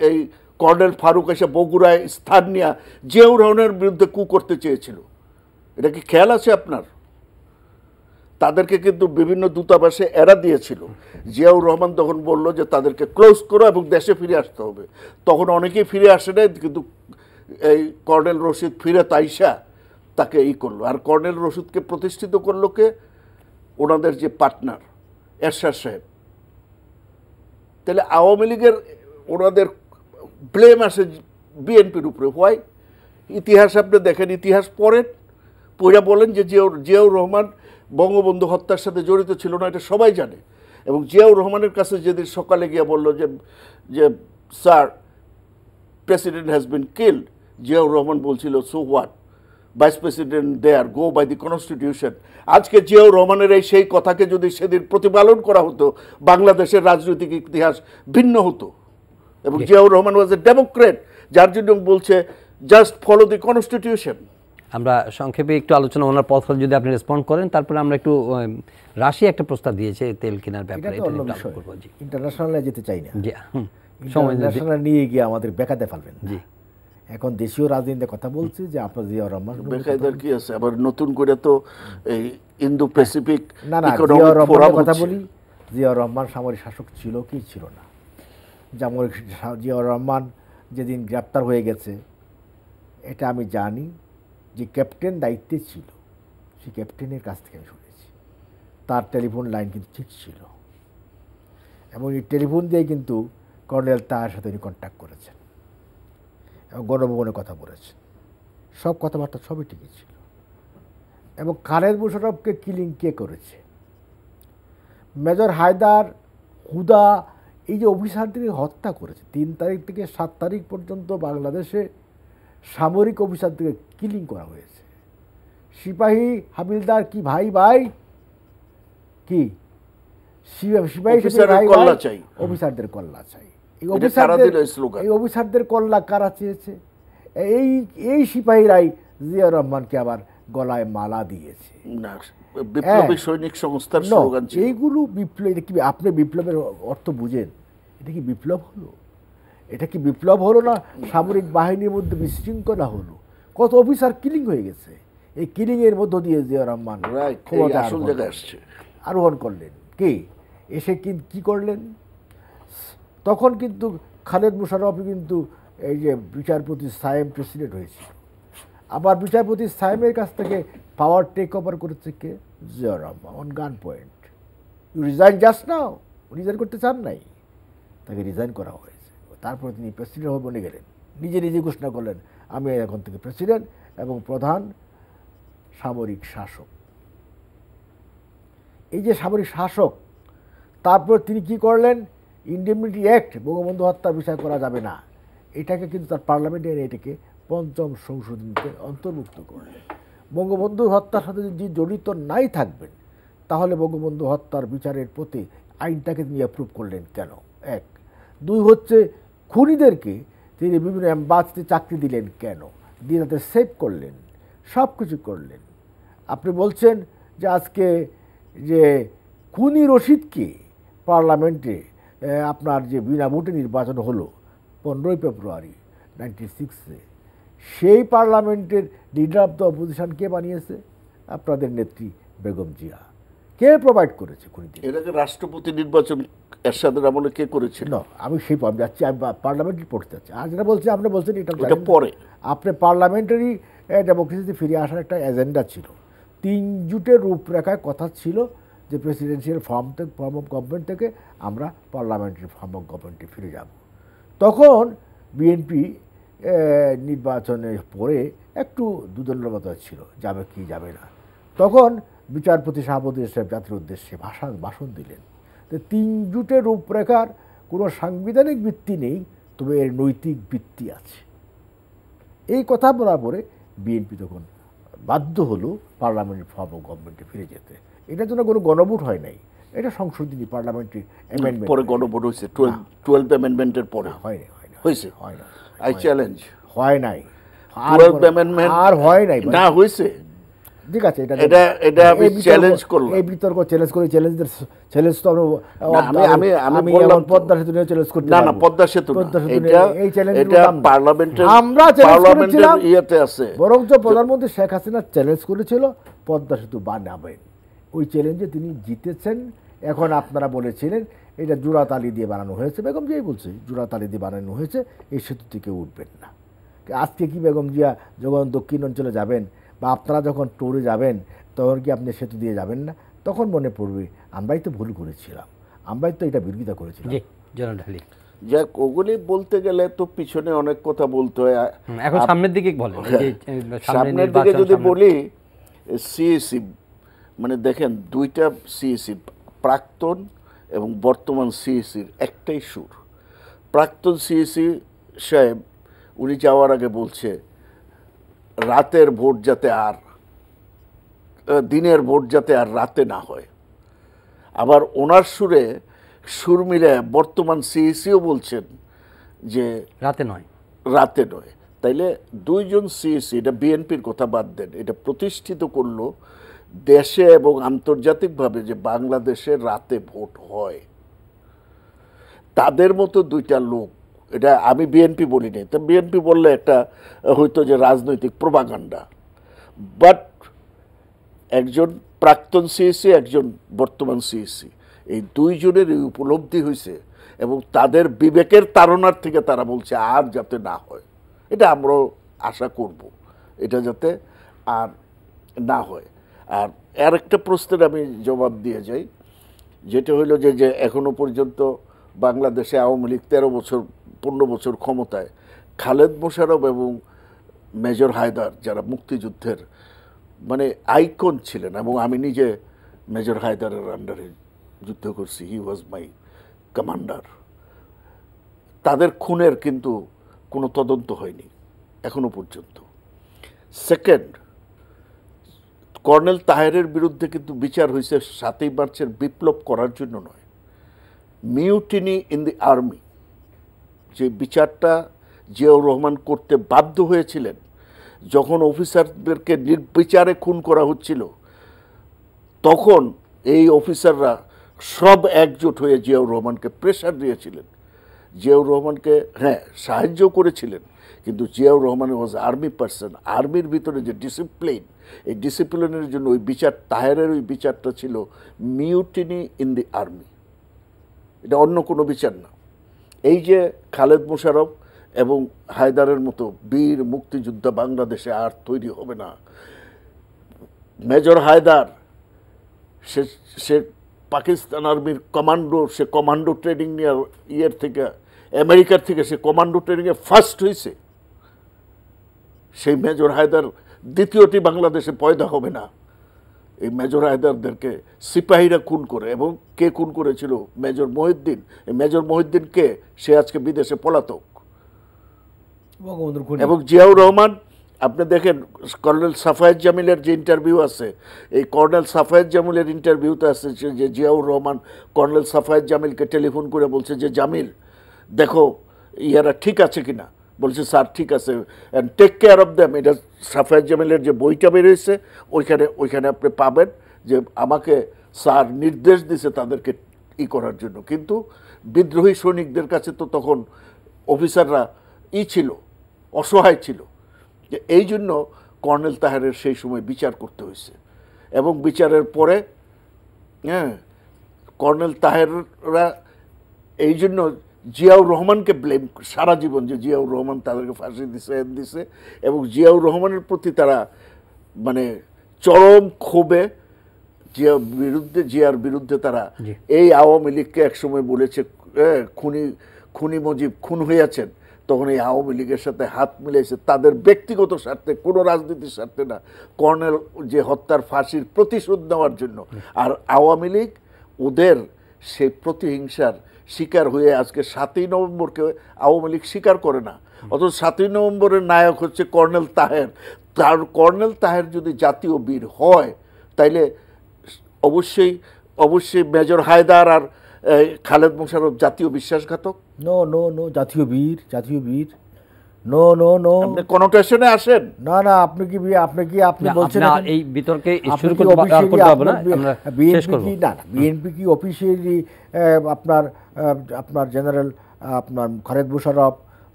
এই কর্নেল ফারুক এসে বগুড়ায় স্থান নিয়ে জিয়াউর রহমানের বিরুদ্ধে কু করতে চেয়েছিল। এটা কি খেয়াল আছে আপনার? তাদেরকে কিন্তু বিভিন্ন দূতাবাসে এড়া দিয়েছিল। জিয়াউর রহমান তখন বলল যে তাদেরকে ক্লোজ করো এবং দেশে ফিরে আসতে হবে। তখন অনেকেই ফিরে আসে নাই, কিন্তু এই কর্নেল রশিদ ফিরে তাইসা তাকে করলো। আর কর্নেল রশিদকে প্রতিষ্ঠিত করলো কে? ওনাদের যে পার্টনার এরশাদ সাহেব। তাহলে আওয়ামী লীগের ওনাদের ব্লেম আসে বিএনপির উপরে। হোয়াই? ইতিহাস আপনি দেখেন, ইতিহাস পড়েন, পড়া বলেন যে জিয়াউর রহমান বঙ্গবন্ধু হত্যার সাথে জড়িত ছিল না, এটা সবাই জানে। এবং জিয়াউর রহমানের কাছে যেদিন সকালে গিয়ে বলল যে sir president has been killed, Ziaur Rahman বলছিল so what, vice president there, go by the constitution. আজকে জিয়াউর রহমানের এই সেই কথাকে যদি সেদিন প্রতিপালন করা হতো, বাংলাদেশের রাজনৈতিক ইতিহাস ভিন্ন হতো। এবং জিয়াউর রহমান ওয়াজ এ ডেমোক্রেট, যার জন্য বলছে জাস্ট ফলো দি কনস্টিটিউশন। আমরা সংক্ষেপে একটু আলোচনা, ওনার পথ যদি আপনি রেসপন্ড করেন, তারপরে আমরা একটু রাশিয়া একটা প্রস্তাব দিয়েছে তেল কেনার ব্যাপারে, ইন্টারন্যাশনালে যেতে চাই না, জি ইন্টারন্যাশনাল নিয়ে গিয়ে আমাদের বেকাতে ফেলবেন। জি, এখন দেশীয় রাজনীতির কথা বলছি যে আপনার জিয়াউর রহমান বেকায়দার কি আছে? আবার নতুন করে তো এই ইন্দো প্যাসিফিক না জিয়াউর রহমানের কথা বলি। জিয়াউর রহমান সামরিক শাসক ছিল কি ছিল না? জিয়াউর রহমান যেদিন গ্রেপ্তার হয়ে গেছে, এটা আমি জানি যে ক্যাপ্টেন দায়িত্বে ছিল, সেই ক্যাপ্টেনের কাছ থেকে আমি শুনেছি তার টেলিফোন লাইন কিন্তু ঠিক ছিল, এবং এই টেলিফোন দিয়ে কিন্তু কর্নেল তার সাথে উনি কন্ট্যাক্ট করেছেন এবং গণভবনে কথা বলেছেন, সব কথাবার্তা সবই ঠিকই ছিল। এবং খালেদ মোশাররফকে কিলিং কে করেছে? মেজর হায়দার, হুদা, এই যে অফিসারদেরকে হত্যা করেছে 3 তারিখ থেকে 7 তারিখ পর্যন্ত বাংলাদেশে সামরিক অফিসারদেরকে কিলিং করা হয়েছে। সিপাহী হাবিলদার কি ভাই ভাই কি সিপাহী অফিসারদের কল্লা চাই। এই অফিসারদের কল্লা কারা চেয়েছে? এই সিপাহীরাই জিয়াউর রহমানকে আবার গলায় মালা দিয়েছে। বিপ্লবী সৈনিক সংস্থার স্লোগান ছিল। এইগুলো বিপ্লব। এটা কি আপনি বিপ্লবের অর্থ বুঝেন? এটা কি বিপ্লব হলো? এটা কি বিপ্লব হলো না সামরিক বাহিনীর মধ্যে বিশৃঙ্খলা হলো? কত অফিসার কিলিং হয়ে গেছে। এই কিলিং এর মধ্য দিয়ে জিয়াউর রহমান আরোহণ করলেন। কে এসে কি করলেন? তখন কিন্তু খালেদ মোশাররফ কিন্তু এই যে বিচারপতি সায়েম প্রেসিডেন্ট হয়েছিল, আবার বিচারপতি সায়েমের কাছ থেকে পাওয়ার টেক ওভার করেছে কে? Ziaur Rahman on gun point. You resign just now. Resign করতে চান নাই, তাকে রিজাইন করা হয়েছে। তারপরে তিনি প্রেসিডেন্ট হয়ে বনে গেলেন, নিজে ঘোষণা করলেন আমি এখন থেকে প্রেসিডেন্ট এবং প্রধান সামরিক শাসক। এই যে সামরিক শাসক, তারপর তিনি কি করলেন? ইন্ডেমনিটি অ্যাক্ট, বঙ্গবন্ধু হত্যার বিচার করা যাবে না, এটাকে কিন্তু তার পার্লামেন্টে এনে এটাকে ৫ম সংশোধনীতে অন্তর্ভুক্ত করলেন। বঙ্গবন্ধু হত্যার সাথে যদি জড়িত নাই থাকবেন, তাহলে বঙ্গবন্ধু হত্যার বিচারের প্রতি আইনটাকে তিনি অ্যাপ্রুভ করলেন কেন? 1। 2 হচ্ছে খুনিদেরকে তিনি বিভিন্ন অ্যাম্বাসিতে চাকরি দিলেন কেন? দিয়ে তাদের সেভ করলেন, সব কিছু করলেন। আপনি বলছেন যে আজকে যে খুনি রশিদকে পার্লামেন্টে আপনার যে বিনা ভোটে নির্বাচন হলো 15ই ফেব্রুয়ারি 96-এ, সেই পার্লামেন্টের লিডার অফ দ্য অপোজিশন কে বানিয়েছে? আপনাদের নেত্রী বেগম জিয়া। কে প্রোভাইড করেছে খুনিদের? এটাকে রাষ্ট্রপতি নির্বাচন এরশাদের আমলে কে করেছিল? আমি সেই যাচ্ছি, আমি পার্লামেন্টারি পড়তে যাচ্ছি। আর যেটা বলছি, আপনি বলছেন এটা পরে আপনি পার্লামেন্টারি ডেমোক্রেসিতে ফিরে আসার একটা এজেন্ডা ছিল। 3 জুটের রূপরেখায় কথা ছিল যে প্রেসিডেন্সিয়াল ফর্ম অফ গভর্নমেন্ট থেকে আমরা পার্লামেন্টারি ফর্ম অফ গভর্নমেন্টে ফিরে যাব। তখন বিএনপি নির্বাচনের পরে একটু দুদণ্ডতা ছিল, যাবে কি যাবে না। তখন বিচারপতি শাহাবুদ্দিন সাহেব জাতির উদ্দেশ্যে ভাষণ দিলেন। তো 3 জুটের রূপরেখার কোনো সাংবিধানিক ভিত্তি নেই, তবে এর নৈতিক ভিত্তি আছে। এই কথা বলার পরে বিএনপি তখন বাধ্য হলো পার্লামেন্টারি ফর্ম অফ গভর্নমেন্টে ফিরে যেতে। এটার জন্য কোনো গণভোট হয় নাই, এটা সংশোধনী পার্লামেন্টারি অ্যামেন্ডমেন্ট। পরে গণভোট হয়েছে 12 অ্যামেন্ডমেন্টের পরে। হয়নি হয়েছে? হয় না, আই চ্যালেঞ্জ। হয় নাই। 12 অ্যামেন্ডমেন্ট আর হয় নাই না, হয়েছে। ঠিক আছে, এটা আমি চ্যালেঞ্জ করলাম। এই বিতর্ক চ্যালেঞ্জ করি, চ্যালেঞ্জ তো আমি বললাম পদ্মা সেতু নিয়ে চ্যালেঞ্জ করতে না না, পদ্মা সেতু এই চ্যালেঞ্জ এটা পার্লামেন্টের আমরা চ্যালেঞ্জ করেছিলাম, ইয়েতে আছে। বরঞ্চ প্রধানমন্ত্রী শেখ হাসিনা চ্যালেঞ্জ করেছিল পদ্মা সেতু বানাবেন, ওই চ্যালেঞ্জে তিনি জিতেছেন। এখন আপনারা বলেছিলেন এটা জোড়াতালি দিয়ে বানানো হয়েছে, বেগম জিয়াই বলছে জোড়াতালি দিয়ে বানানো হয়েছে, এই সেতু থেকে উঠবেন না। আজকে কি বেগম জিয়া যখন দক্ষিণ অঞ্চলে যাবেন বা আপনারা যখন ট্যুরে যাবেন তখন কি আপনি সেতু দিয়ে যাবেন না? তখন মনে পড়বে আমরাই তো ভুল করেছিলাম, আমরাই তো এটা বিরোধিতা করেছিলাম। জি জনাব ঢালি, যাক ওগুলি বলতে গেলে তো পিছনে অনেক কথা বলতে হয়। এখন সামনের দিকে বলেন। সামনের দিকে যদি বলি, সিএসি মানে দেখেন দুইটা সিএসি, প্রাক্তন এবং বর্তমান সিএসির একটাই সুর। প্রাক্তন সিএসি সাহেব উনি যাওয়ার আগে বলছে রাতের ভোট যাতে আর দিনের ভোট যাতে আর রাতে না হয়। আবার ওনার সুর মিলে বর্তমান সিএসিও বলছেন যে রাতে নয়। তাইলে দুইজন সিএসি, এটা বিএনপির কথা বাদ দেন, এটা প্রতিষ্ঠিত করলো দেশে এবং আন্তর্জাতিকভাবে যে বাংলাদেশে রাতে ভোট হয়। তাদের মতো দুইটা লোক, এটা আমি বিএনপি বলিনি, তা বিএনপি বললে একটা হয়তো যে রাজনৈতিক প্রোপাগান্ডা, বাট একজন প্রাক্তন সিএসি, একজন বর্তমান সিএসি, এই দুইজনের এই উপলব্ধি হয়েছে এবং তাদের বিবেকের তাড়নার থেকে তারা বলছে আর যাতে না হয়। এটা আমরাও আশা করব এটা যাতে আর না হয়। আর একটা প্রশ্নের আমি জবাব দিয়ে যাই, যেটা হইলো যে এখনো পর্যন্ত বাংলাদেশে আওয়ামী লীগ 15 বছর ক্ষমতায়, খালেদ মোশাররফ এবং মেজর হায়দার যারা মুক্তিযুদ্ধের মানে আইকন ছিলেন, এবং আমি নিজে মেজর হায়দারের আন্ডারে যুদ্ধ করছি, হি ওয়াজ মাই কমান্ডার, তাদের খুনের কিন্তু কোনো তদন্ত হয়নি এখনো পর্যন্ত। সেকেন্ড, কর্নেল তাহেরের বিরুদ্ধে কিন্তু বিচার হয়েছে 7ই মার্চের বিপ্লব করার জন্য নয়, মিউটিনি ইন দি আর্মি, যে বিচারটা জিয়াউর রহমান করতে বাধ্য হয়েছিলেন যখন অফিসারদেরকে নির্বিচারে খুন করা হচ্ছিল। তখন এই অফিসাররা সব একজোট হয়ে জিয়াউর রহমানকে প্রেশার দিয়েছিলেন, জিয়াউর রহমানকে সাহায্য করেছিলেন, কিন্তু জিয়াউর রহমান ওয়াজ আর্মি পার্সন। আর্মির ভিতরে যে ডিসিপ্লিন, এই ডিসিপ্লিনের জন্য ওই বিচার, তাহেরের ওই বিচারটা ছিল মিউটিনি ইন দি আর্মি, এটা অন্য কোনো বিচার না। এই যে খালেদ মোশাররফ এবং হায়দারের মতো বীর মুক্তিযোদ্ধা বাংলাদেশে আর তৈরি হবে না। মেজর হায়দার সে পাকিস্তান আর্মির কমান্ডো, সে কমান্ডো ট্রেনিং নেওয়ার থেকে আমেরিকার থেকে সে কমান্ডো ট্রেনিংয়ে ফার্স্ট হয়েছে। সেই মেজর হায়দার দ্বিতীয়টি বাংলাদেশে পয়দা হবে না। এই মেজর হায়দারদেরকে সিপাহীরা খুন করে, এবং কে খুন করেছিল? মেজর মহিউদ্দিন। এই মেজর মহিউদ্দিন কে? সে আজকে বিদেশে পলাতক। এবং জিয়াউর রহমান, আপনি দেখেন কর্নেল সাফায়েত জামিলের যে ইন্টারভিউ আছে, এই কর্নেল সাফায়েত জামিলের ইন্টারভিউতে আছে যে জিয়াউর রহমান কর্নেল সাফায়েত জামিলকে টেলিফোন করে বলছে যে জামিল দেখো ইয়ারা ঠিক আছে কিনা, বলছে স্যার ঠিক আছে, and take care of them. এটা সাফায়েত জামিলের যে বইটা বেরিয়েছে ওইখানে আপনি পাবেন যে আমাকে স্যার নির্দেশ দিছে তাদেরকে করার জন্য। কিন্তু বিদ্রোহী সৈনিকদের কাছে তো তখন অফিসাররা ছিল, অসহায় ছিল, যে এই জন্য কর্নেল তাহেরের সেই সময় বিচার করতে হয়েছে। এবং বিচারের পরে কর্নেল তাহেররা এই জন্য জিয়াউর রহমানকে ব্লেম সারা জীবন, যে জিয়াউর রহমান তাদেরকে ফাঁসি দিছে, এবং জিয়াউর রহমানের প্রতি তারা মানে চরম ক্ষোভে জিয়ার বিরুদ্ধে তারা এই আওয়ামী লীগকে একসময় বলেছে খুনি মুজিব খুন হয়েছেন, তখন এই আওয়ামী লীগের সাথে হাত মিলেছে তাদের ব্যক্তিগত স্বার্থে, কোনো রাজনীতির স্বার্থে না, কর্নেল যে হত্যার ফাঁসির প্রতিশোধ নেওয়ার জন্য। আর আওয়ামী লীগ ওদের সেই প্রতিহিংসার শিকার হয়ে আজকে 7ই নভেম্বরকে আওয়ামী লীগ স্বীকার করে না। অথচ 7ই নভেম্বরের নায়ক হচ্ছে কর্নেল তাহের। তার কর্নেল তাহের যদি জাতীয় বীর হয়, তাইলে অবশ্যই মেজর হায়দার আর খালেদ মোশাররফ জাতীয় বিশ্বাসঘাতক। নো নো নো, জাতীয় বীর, জাতীয় বীর। নো নো নো, আপনি কনোটেশনে আসেন। না না, আপনি বলছেন না, এখন- এই বিতর্কে আপনি শুরু কি করতে officially করতে হবে না, আপনার আমরা শেষ বিএনপি করব। কি না বিএনপি কি অফিসিয়ালি আপনার জেনারেল আপনার খালেদ মোশাররফ,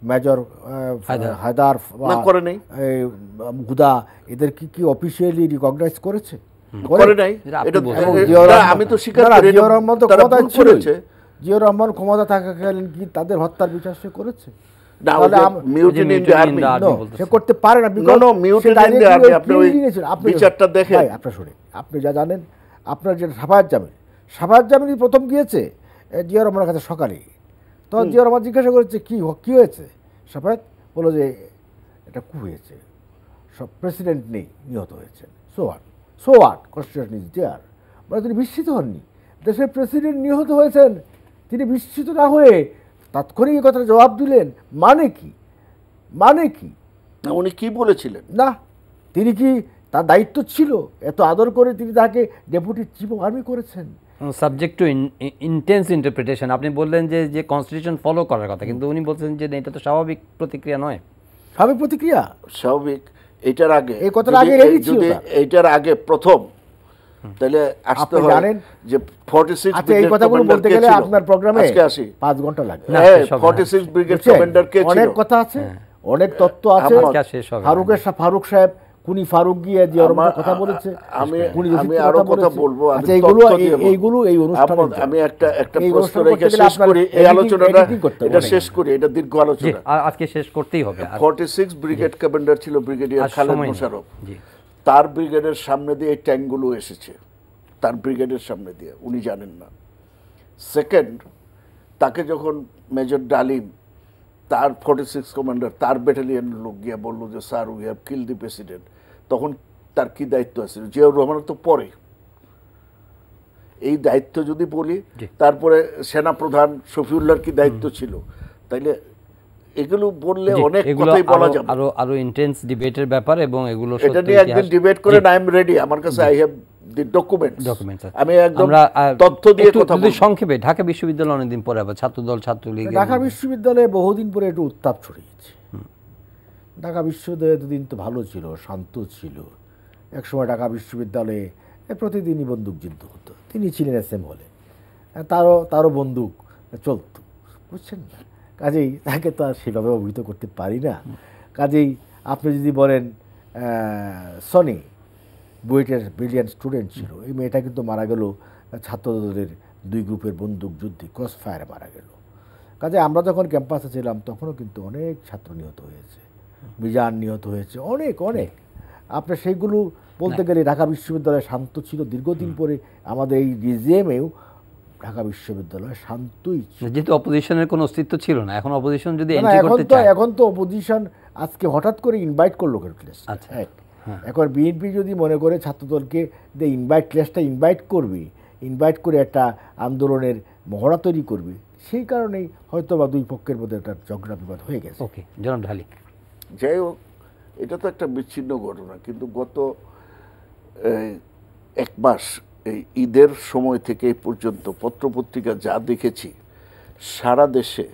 মেজর হায়দার না, করে নাই। হুদা, এদের কি অফিসিয়ালি রিকগনাইজ করেছে? করে নাই। যেটা আপনি এটা বলছেন। এবং এটা- জিয়াউর রহমান- আমি তো স্বীকার না, না, করি, এটা জিয়াউর রহমান তো তারা ক্ষমতায় ভুল ছিলই। করেছে। জিয়াউর রহমান ক্ষমতা থাকাকালীন কি তাদের হত্যার বিচার সে করেছে? না, তাহলে mutiny in the army, No, সে করতে পারে না, No, because no, say mutiny in the directly army, ওই আপনি ওই field নিয়েছিল। আপনি- বিচারটা দেখেন। ভাই, আপনার শুনে, আপনি যা জানেন, আপনার যে সাফায়াত জামিল প্রথম গিয়েছে জিয়া রহমানের কাছে সকালে, তখন জিয়া রহমান জিজ্ঞাসা করেছে কি হয়েছে, সাফায়াত বললো যে এটা কু হয়েছে, সব প্রেসিডেন্ট নেই, নিহত হয়েছেন, so what constitution is there. মানে তিনি বিস্মিত হননি, দেশের প্রেসিডেন্ট নিহত হয়েছেন, তিনি বিস্মিত না হয়ে তাৎক্ষণিক এই কথাটা জবাব দিলেন। মানে কি? না, উনি কি বলেছিলেন? না, তিনি কি, তার দায়িত্ব ছিল, এত আদর করে তিনি তাকে ডেপুটি চিফ অফ আর্মি করেছেন। Subject to intense interpretation. আপনি বললেন যে কনস্টিটিউশন ফলো করার কথা, কিন্তু উনি বলছেন যে এটা তো স্বাভাবিক প্রতিক্রিয়া নয়। স্বাভাবিক প্রতিক্রিয়া স্বাভাবিক। এটার আগে, এই কথাটা আগে ready ছিল তার। এইটার আগে প্রথম, তাহলে আসতে আপনি হয় জানেন যে 46 আচ্ছা, এই কথাগুলো বলতে গেলে আপনার প্রোগ্রামে আজকে আসি। 5 ঘন্টা লাগবে। না, হ্যাঁ, শেষ হবে না। 46 ব্রিগেড বুঝছেন? কমান্ডার কে ছিল? অনেক কথা আছে, অনেক তত্ত্ব আছে। আজকে শেষ হবে না। ফারুক সাহেব, কুনি ফারুক গিয়ে যে কথা বলেছে, আমি আরো কথা বলবো। আমি আচ্ছা, এইগুলো তথ্য দিয়ে বলবো। এইগুলো এই অনুষ্ঠানে আমি একটা এই প্রশ্ন অনুষ্ঠান রেখে করতে গেলে শেষ আপনার করি এই editing আলোচনাটা। করতে হবে এটা অনেক। শেষ করি, এটা দীর্ঘ জি, আলোচনা। আজকে শেষ করতেই হবে। 46 ব্রিগেড কমান্ডার ছিল ব্রিগেডিয়ার আর খালেদ সময় নেই। মোশাররফ। জি। তার ব্রিগেডের সামনে দিয়ে এই ট্যাঙ্কগুলো এসেছে, তার ব্রিগেডের সামনে দিয়ে, উনি জানেন না। সেকেন্ড, তাকে যখন মেজর ডালিম, তার 46 কমান্ডার, তার ব্যাটালিয়নের লোক গিয়ে বললো যে sir we have kill the president, তখন তার কি দায়িত্ব আছে? জিয়াউর রহমানের তো পরে এই দায়িত্ব যদি বলি, তারপরে সেনাপ্রধান শফিউল্লাহর কি দায়িত্ব ছিল, তাইলে এগুলো বললে জি, অনেক এগুলো কথাই বলা যাবে। আরো ইন্টেন্স ডিবেটের ব্যাপার, এবং এগুলো এটা সত্য নিয়ে একদিন ইতিহাস। ডিবেট করে, আই এম রেডি, আমার কাছে আই হ্যাভ দি ডকুমেন্টস। আমি একদম আমরা তথ্য দিয়ে একটু কথা যদি বলবো। সংক্ষেপে, ঢাকা বিশ্ববিদ্যালয় অনেকদিন পরে আবার ছাত্রদল ছাত্রলীগ ঢাকা বিশ্ববিদ্যালয়ে বহুদিন পরে একটু উত্তাপ ছড়িয়েছে। ঢাকা বিশ্ববিদ্যালয় এতদিন তো ভালো ছিল, শান্ত ছিল। একসময় ঢাকা বিশ্ববিদ্যালয়ে প্রতিদিনই বন্দুক যুদ্ধ হতো, তিনি ছিলেন এসএম হলে, তারও বন্দুক চলত, বুঝছেন না? কাজেই তাকে তো আর সেভাবে অভিহিত করতে পারি না। কাজেই আপনি যদি বলেন সনি বুয়েটের ব্রিলিয়ান্ট স্টুডেন্ট ছিল, এই মেয়েটা কিন্তু মারা গেল ছাত্রদলের 2 গ্রুপের বন্দুক যুদ্ধে, ক্রস ফায়ারে মারা গেল। কাজে আমরা যখন ক্যাম্পাসে ছিলাম তখনও কিন্তু অনেক ছাত্র নিহত হয়েছে, মিজান নিহত হয়েছে, অনেক। আপনার সেইগুলো বলতে গেলে ঢাকা বিশ্ববিদ্যালয় শান্ত ছিল দীর্ঘদিন পরে। আমাদের এই রিজিএমেও ঢাকা বিশ্ববিদ্যালয় শান্তই ছিল। যেহেতু অপোজিশনের কোনো অস্তিত্ব ছিল না, এখন অপোজিশন যদি না, এন্ট্রি করতে চায়, এখন তো অপোজিশন আজকে হঠাৎ করে ইনভাইট করলো ক্লাস। আচ্ছা, এখন বিএনপি যদি মনে করে ছাত্রদলকে যে ক্লাসটা ইনভাইট করবে, ইনভাইট করে একটা আন্দোলনের মহড়া তৈরি করবে, সেই কারণেই হয়তো বা 2 পক্ষের মধ্যে একটা ঝগড়া বিবাদ হয়ে গেছে। ওকে, জনাব ঢালি। যাই হোক, এটা তো একটা বিচ্ছিন্ন ঘটনা, কিন্তু গত 1 মাস এই ঈদের সময় থেকে এই পর্যন্ত পত্রপত্রিকা যা দেখেছি, সারা দেশে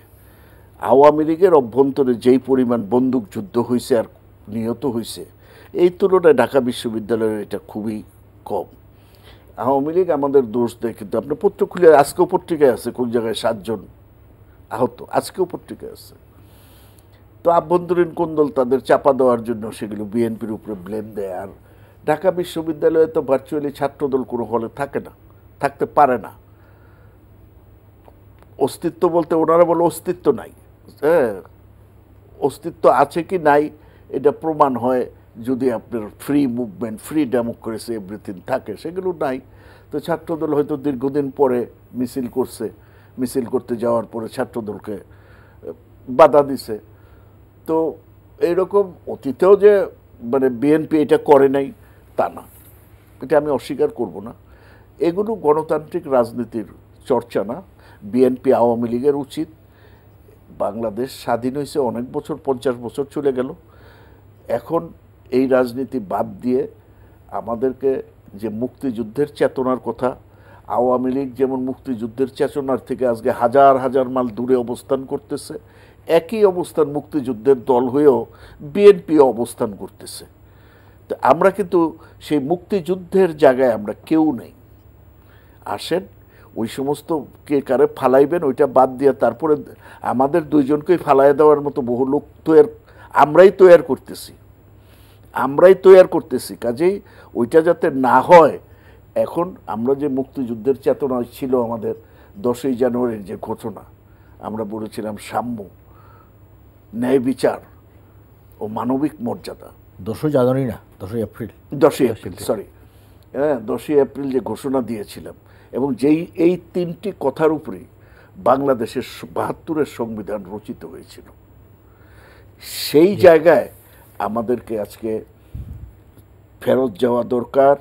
আওয়ামী লীগের অভ্যন্তরে যেই পরিমাণ বন্দুক যুদ্ধ হয়েছে আর নিহত হয়েছে, এই তুলনায় ঢাকা বিশ্ববিদ্যালয়ের এটা খুবই কম। আওয়ামী লীগ আমাদের দোষ দেয়, কিন্তু আপনার পত্র খুলে আজকেও পত্রিকায় আছে কোন জায়গায় 7 জন আহত, আজকেও পত্রিকায় আছে। তো আভ্যন্তরীণ কোন্দল তাদের চাপা দেওয়ার জন্য সেগুলো বিএনপির উপরে ব্লেম দেয়। আর ঢাকা বিশ্ববিদ্যালয়ে তো ভার্চুয়ালি ছাত্রদল কোনো হলে থাকে না, থাকতে পারে না। অস্তিত্ব বলতে ওনারা বলে অস্তিত্ব নাই। হ্যাঁ, অস্তিত্ব আছে কি নাই এটা প্রমাণ হয় যদি আপনার free movement, free democracy everything থাকে, সেগুলো নাই। তো ছাত্রদল হয়তো দীর্ঘদিন পরে মিছিল করছে, মিছিল করতে যাওয়ার পরে ছাত্রদলকে বাধা দিছে। তো এইরকম অতীতেও যে মানে বিএনপি এটা করে নাই তা না, এটা আমি অস্বীকার করব না। এগুলো গণতান্ত্রিক রাজনীতির চর্চা না। বিএনপি আওয়ামী লীগের উচিত, বাংলাদেশ স্বাধীন হয়েছে অনেক বছর, 50 বছর চলে গেল, এখন এই রাজনীতি বাদ দিয়ে আমাদেরকে যে মুক্তিযুদ্ধের চেতনার কথা, আওয়ামী লীগ যেমন মুক্তিযুদ্ধের চেতনার থেকে আজকে হাজার হাজার মাইল দূরে অবস্থান করতেছে, একই অবস্থান মুক্তিযুদ্ধের দল হয়েও বিএনপি অবস্থান করতেছে। তো আমরা কিন্তু সেই মুক্তিযুদ্ধের জায়গায় আমরা কেউ নেই। আসেন ওই সমস্ত কে কারে ফালাইবেন ওইটা বাদ দিয়ে তারপরে আমাদের দুইজনকেই ফালাই দেওয়ার মতো বহু লোক আমরাই তৈয়ার করতেছি। কাজেই ওইটা যাতে না হয়, এখন আমরা যে মুক্তিযুদ্ধের চেতনা ছিল আমাদের 10ই জানুয়ারির যে ঘোষণা, আমরা বলেছিলাম সাম্য, ন্যায় বিচার ও মানবিক মর্যাদা। 10ই জানুয়ারি না, 10ই এপ্রিল, 10ই এপ্রিল, সরি, হ্যাঁ 10ই এপ্রিল যে ঘোষণা দিয়েছিলাম, এবং এই 3টি কথার উপরেই বাংলাদেশের 72-এর সংবিধান রচিত হয়েছিল। সেই জায়গায় আমাদেরকে আজকে ফেরত যাওয়া দরকার,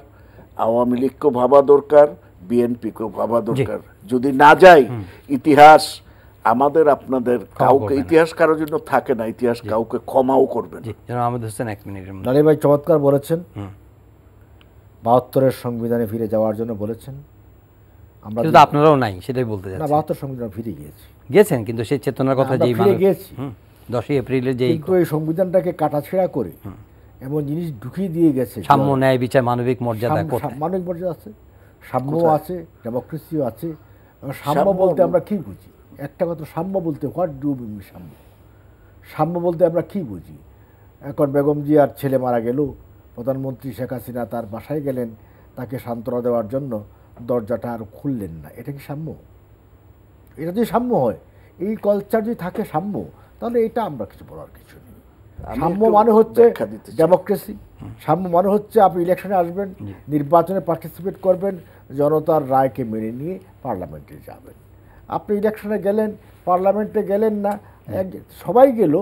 আওয়ামী লীগকেও ভাবা দরকার, বিএনপিকেও ভাবা দরকার। যদি না যাই, ইতিহাস আমাদের আপনাদের কাউকে, ইতিহাস কারোর জন্য থাকে না, ইতিহাস কাউকে ক্ষমাও করবে না। আমাদের হোসেন 1 মিনিটের মধ্যে লালি ভাই চমৎকার বলেছেন, 72-এর সংবিধানে ফিরে যাওয়ার জন্য বলেছেন। আমরা কিন্তু আপনারাও নাই, সেটাই বলতে না, যাচ্ছি। 72 সংবিধান ফিরে গেছেন, কিন্তু সেই চেতনার কথা যেই ফিরে গিয়েছি, 10ই এপ্রিলের যেই কিন্তু এই সংবিধানটাকে কাটাছেড়া করে এমন জিনিস ঢুকিয়ে দিয়ে গেছে। সাম্য, ন্যায় বিচার, মানবিক মর্যাদা কোথায়? মানবিক মর্যাদা আছে, সাম্যও আছে, ডেমোক্রেসিও আছে। সাম্য বলতে আমরা কি বুঝি? একটা কথা, সাম্য বলতে হোয়াট ডু মিন সাম্য? সাম্য বলতে আমরা কি বুঝি? এখন বেগম জিয়ার ছেলে মারা গেল, প্রধানমন্ত্রী শেখ হাসিনা তার বাসায় গেলেন তাকে সান্ত্বনা দেওয়ার জন্য, দরজাটা আর খুললেন না। এটা কি সাম্য? এটা যদি সাম্য হয়, এই কালচার যদি থাকে সাম্য, তাহলে এটা আমরা কিছু বলার কিছু নেই। সাম্য মানে হচ্ছে ডেমোক্রেসি, সাম্য মানে হচ্ছে আপনি ইলেকশনে আসবেন, নির্বাচনে পার্টিসিপেট করবেন, জনতার রায়কে মেনে নিয়ে পার্লামেন্টে যাবেন। আপনি ইলেকশনে গেলেন, পার্লামেন্টে গেলেন না, সবাই গেল,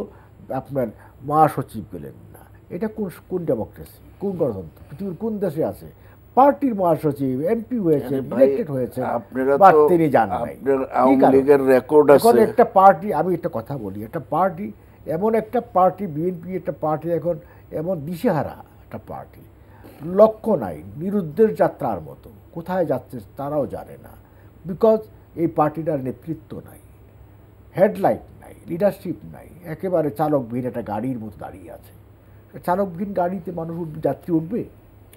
আপনার মহাসচিব গেলেন না। এটা কোন ডেমোক্রেসি, কোন গণতন্ত্র? পৃথিবীর কোন দেশে আছে পার্টির মহাসচিব এমপি হয়েছে, ইলেক্টেড হয়েছে, বাট তিনি যান নাই? এখন একটা পার্টি, আমি একটা কথা বলি, একটা পার্টি, এমন একটা পার্টি, বিএনপি একটা পার্টি এখন এমন দিশেহারা একটা পার্টি, লক্ষ্য নাই, নিরুদ্দেশ যাত্রার মতো, কোথায় যাচ্ছে তারাও জানে না। বিকজ এই পার্টিটার নেতৃত্ব নাই, হেডলাইট নাই, লিডারশিপ নাই, একেবারে চালকবিহীন একটা গাড়ির মতো দাঁড়িয়ে আছে। চালকবিহীন গাড়িতে মানুষ উঠবে, যাত্রী উঠবে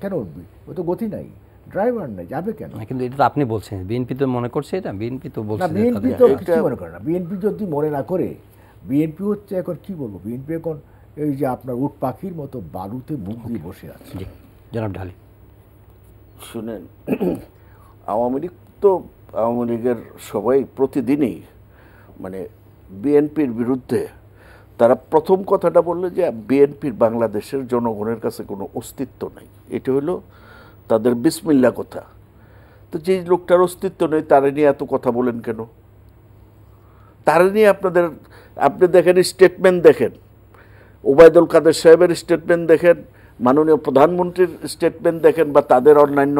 কেন? উঠবে, ও তো গতি নাই, ড্রাইভার নাই, যাবে কেন? কিন্তু এটা তো আপনি বলছেন, বিএনপি তো মনে করছে এটা, বিএনপি তো বলছে, বিএনপি তো কিছু মনে করে না। বিএনপি যদি মনে না করে, বিএনপি হচ্ছে এখন কি বলবো, বিএনপি এখন এই যে আপনার উট পাখির মতো বালুতে মুখ দিয়ে বসে আছে। জনাব ঢালি শুনেন, আওয়ামী লীগের সবাই প্রতিদিনই মানে বিএনপির বিরুদ্ধে, তারা প্রথম কথাটা বললে যে বিএনপির বাংলাদেশের জনগণের কাছে কোনো অস্তিত্ব নেই। এটা হলো তাদের বিসমিল্লা কথা। তো যে লোকটার অস্তিত্ব নেই, তারা নিয়ে এত কথা বলেন কেন? তারা নিয়ে আপনি দেখেন, স্টেটমেন্ট দেখেন, ওবায়দুল কাদের সাহেবের স্টেটমেন্ট দেখেন, মাননীয় প্রধানমন্ত্রীর স্টেটমেন্ট দেখেন, বা তাদের অন্যান্য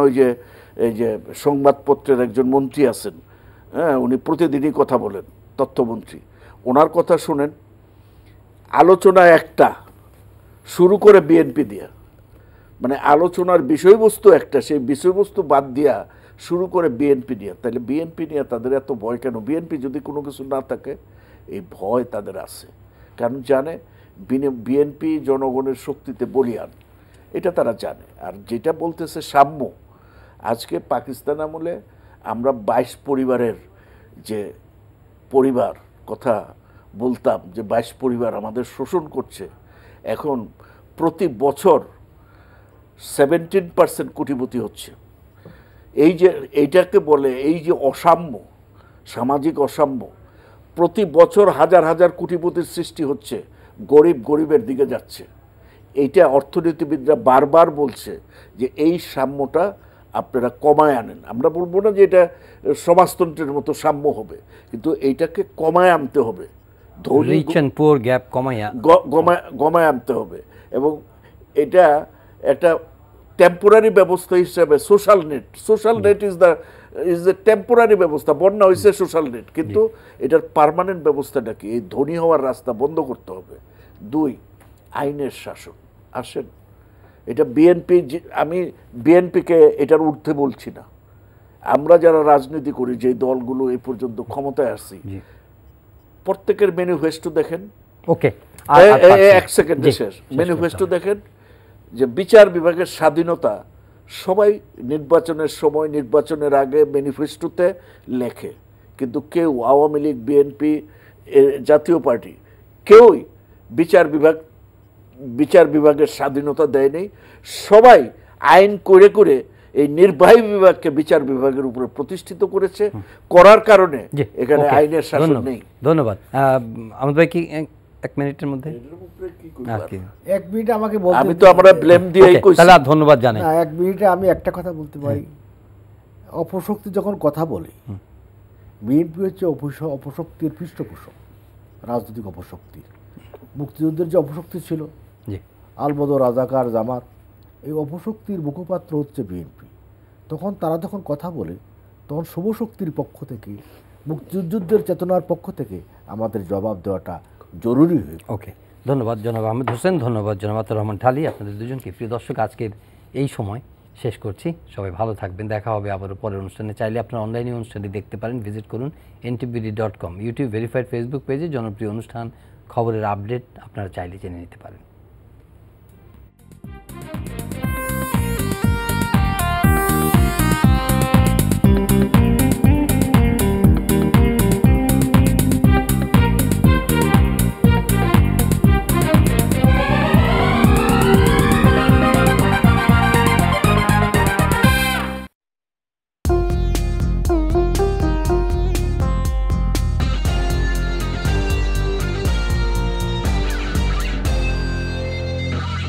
এই যে সংবাদপত্রের একজন মন্ত্রী আছেন, হ্যাঁ, উনি প্রতিদিনই কথা বলেন, তথ্যমন্ত্রী, ওনার কথা শুনেন। আলোচনা একটা শুরু করে বিএনপি দিয়া, মানে আলোচনার বিষয়বস্তু একটা, সেই বিষয়বস্তু বাদ দিয়া শুরু করে বিএনপি নিয়ে। তাহলে বিএনপি নিয়ে তাদের এত ভয় কেন? বিএনপি যদি কোনো কিছু না থাকে, এই ভয় তাদের আছে, কারণ জানে বিএনপি জনগণের শক্তিতে বলিয়ান, এটা তারা জানে। আর যেটা বলতেছে সাম্য, আজকে পাকিস্তান আমলে আমরা 22 পরিবারের যে পরিবার কথা বলতাম, যে 22 পরিবার আমাদের শোষণ করছে, এখন প্রতি বছর 17% কোটিপতি হচ্ছে। এই যে এইটাকে বলে, এই যে অসাম্য, সামাজিক অসাম্য, প্রতি বছর হাজার হাজার কোটিপতির সৃষ্টি হচ্ছে, গরিবের দিকে যাচ্ছে। এইটা অর্থনীতিবিদরা বারবার বলছে যে এই সাম্যটা আপনারা কমায় আনেন। আমরা বলবো না যে এটা সমাজতন্ত্রের মতো সাম্য হবে, কিন্তু এইটাকে কমায় আনতে হবে, রিচ এন্ড পুয়ার গ্যাপ কমায় আনতে হবে। এবং এটা একটা টেম্পোরারি ব্যবস্থা হিসেবে social net is the temporary ব্যবস্থা। বন্যা হয়েছে সোশ্যাল নেট, কিন্তু এটার পার্মানেন্ট ব্যবস্থাটা কি? এই ধনী হওয়ার রাস্তা বন্ধ করতে হবে। 2, আইনের শাসন। আসেন, এটা আমি বিএনপিকে এটার ঊর্ধ্বে বলছি না। আমরা যারা রাজনীতি করি, যে দলগুলো এই পর্যন্ত ক্ষমতায় আসছি, প্রত্যেকের ম্যানিফেস্টো দেখেন। ওকে, এক সেকেন্ডে শেষ। ম্যানিফেস্টো দেখেন যে বিচার বিভাগের স্বাধীনতা সবাই নির্বাচনের সময়, নির্বাচনের আগে ম্যানিফেস্টোতে লেখে, কিন্তু কেউ আওয়ামী লীগ, বিএনপি, জাতীয় পার্টি কেউই বিচার বিভাগের স্বাধীনতা দেয়নি। সবাই আইন করে করে এই নির্বাহী বিভাগকে বিচার বিভাগের উপরে প্রতিষ্ঠিত করেছে, করার কারণে এখানে আইনের শাসন নেই। ধন্যবাদ। আমাদের ভাই কি 1 মিনিটের মধ্যে? এক মিনিট আমাকে বলতে, আমি তো আমরা ব্লেম দিয়েই কইছি। তাহলে ধন্যবাদ জানাই। 1 মিনিটে আমি একটা কথা বলতে পারি। অপশক্তি যখন কথা বলি, বিএনপি হচ্ছে অপশক্তির পৃষ্ঠপোষক, রাজনৈতিক অপশক্তির। মুক্তিযুদ্ধের যে অপশক্তি ছিল, আলবদর, রাজাকার, জামাত, এই অপশক্তির মুখপাত্র হচ্ছে বিএনপি। তখন তারা যখন কথা বলে, তখন শুভশক্তির পক্ষ থেকে, মুক্তিযুদ্ধের চেতনার পক্ষ থেকে আমাদের জবাব দেওয়াটা জরুরি হয়ে। ওকে, ধন্যবাদ জনাব আহমেদ হোসেন, ধন্যবাদ জনাব আতাউর রহমান ঢালী, আপনাদের দুজনকে। প্রিয় দর্শক, আজকের এই সময় শেষ করছি। সবাই ভালো থাকবেন, দেখা হবে আবারও পরের অনুষ্ঠানে। চাইলে আপনারা অনলাইনে অনুষ্ঠানটি দেখতে পারেন, ভিজিট করুন ntbd.com, ইউটিউব ভেরিফাইড ফেসবুক পেজে জনপ্রিয় অনুষ্ঠান, খবরের আপডেট আপনারা চাইলে জেনে নিতে পারেন।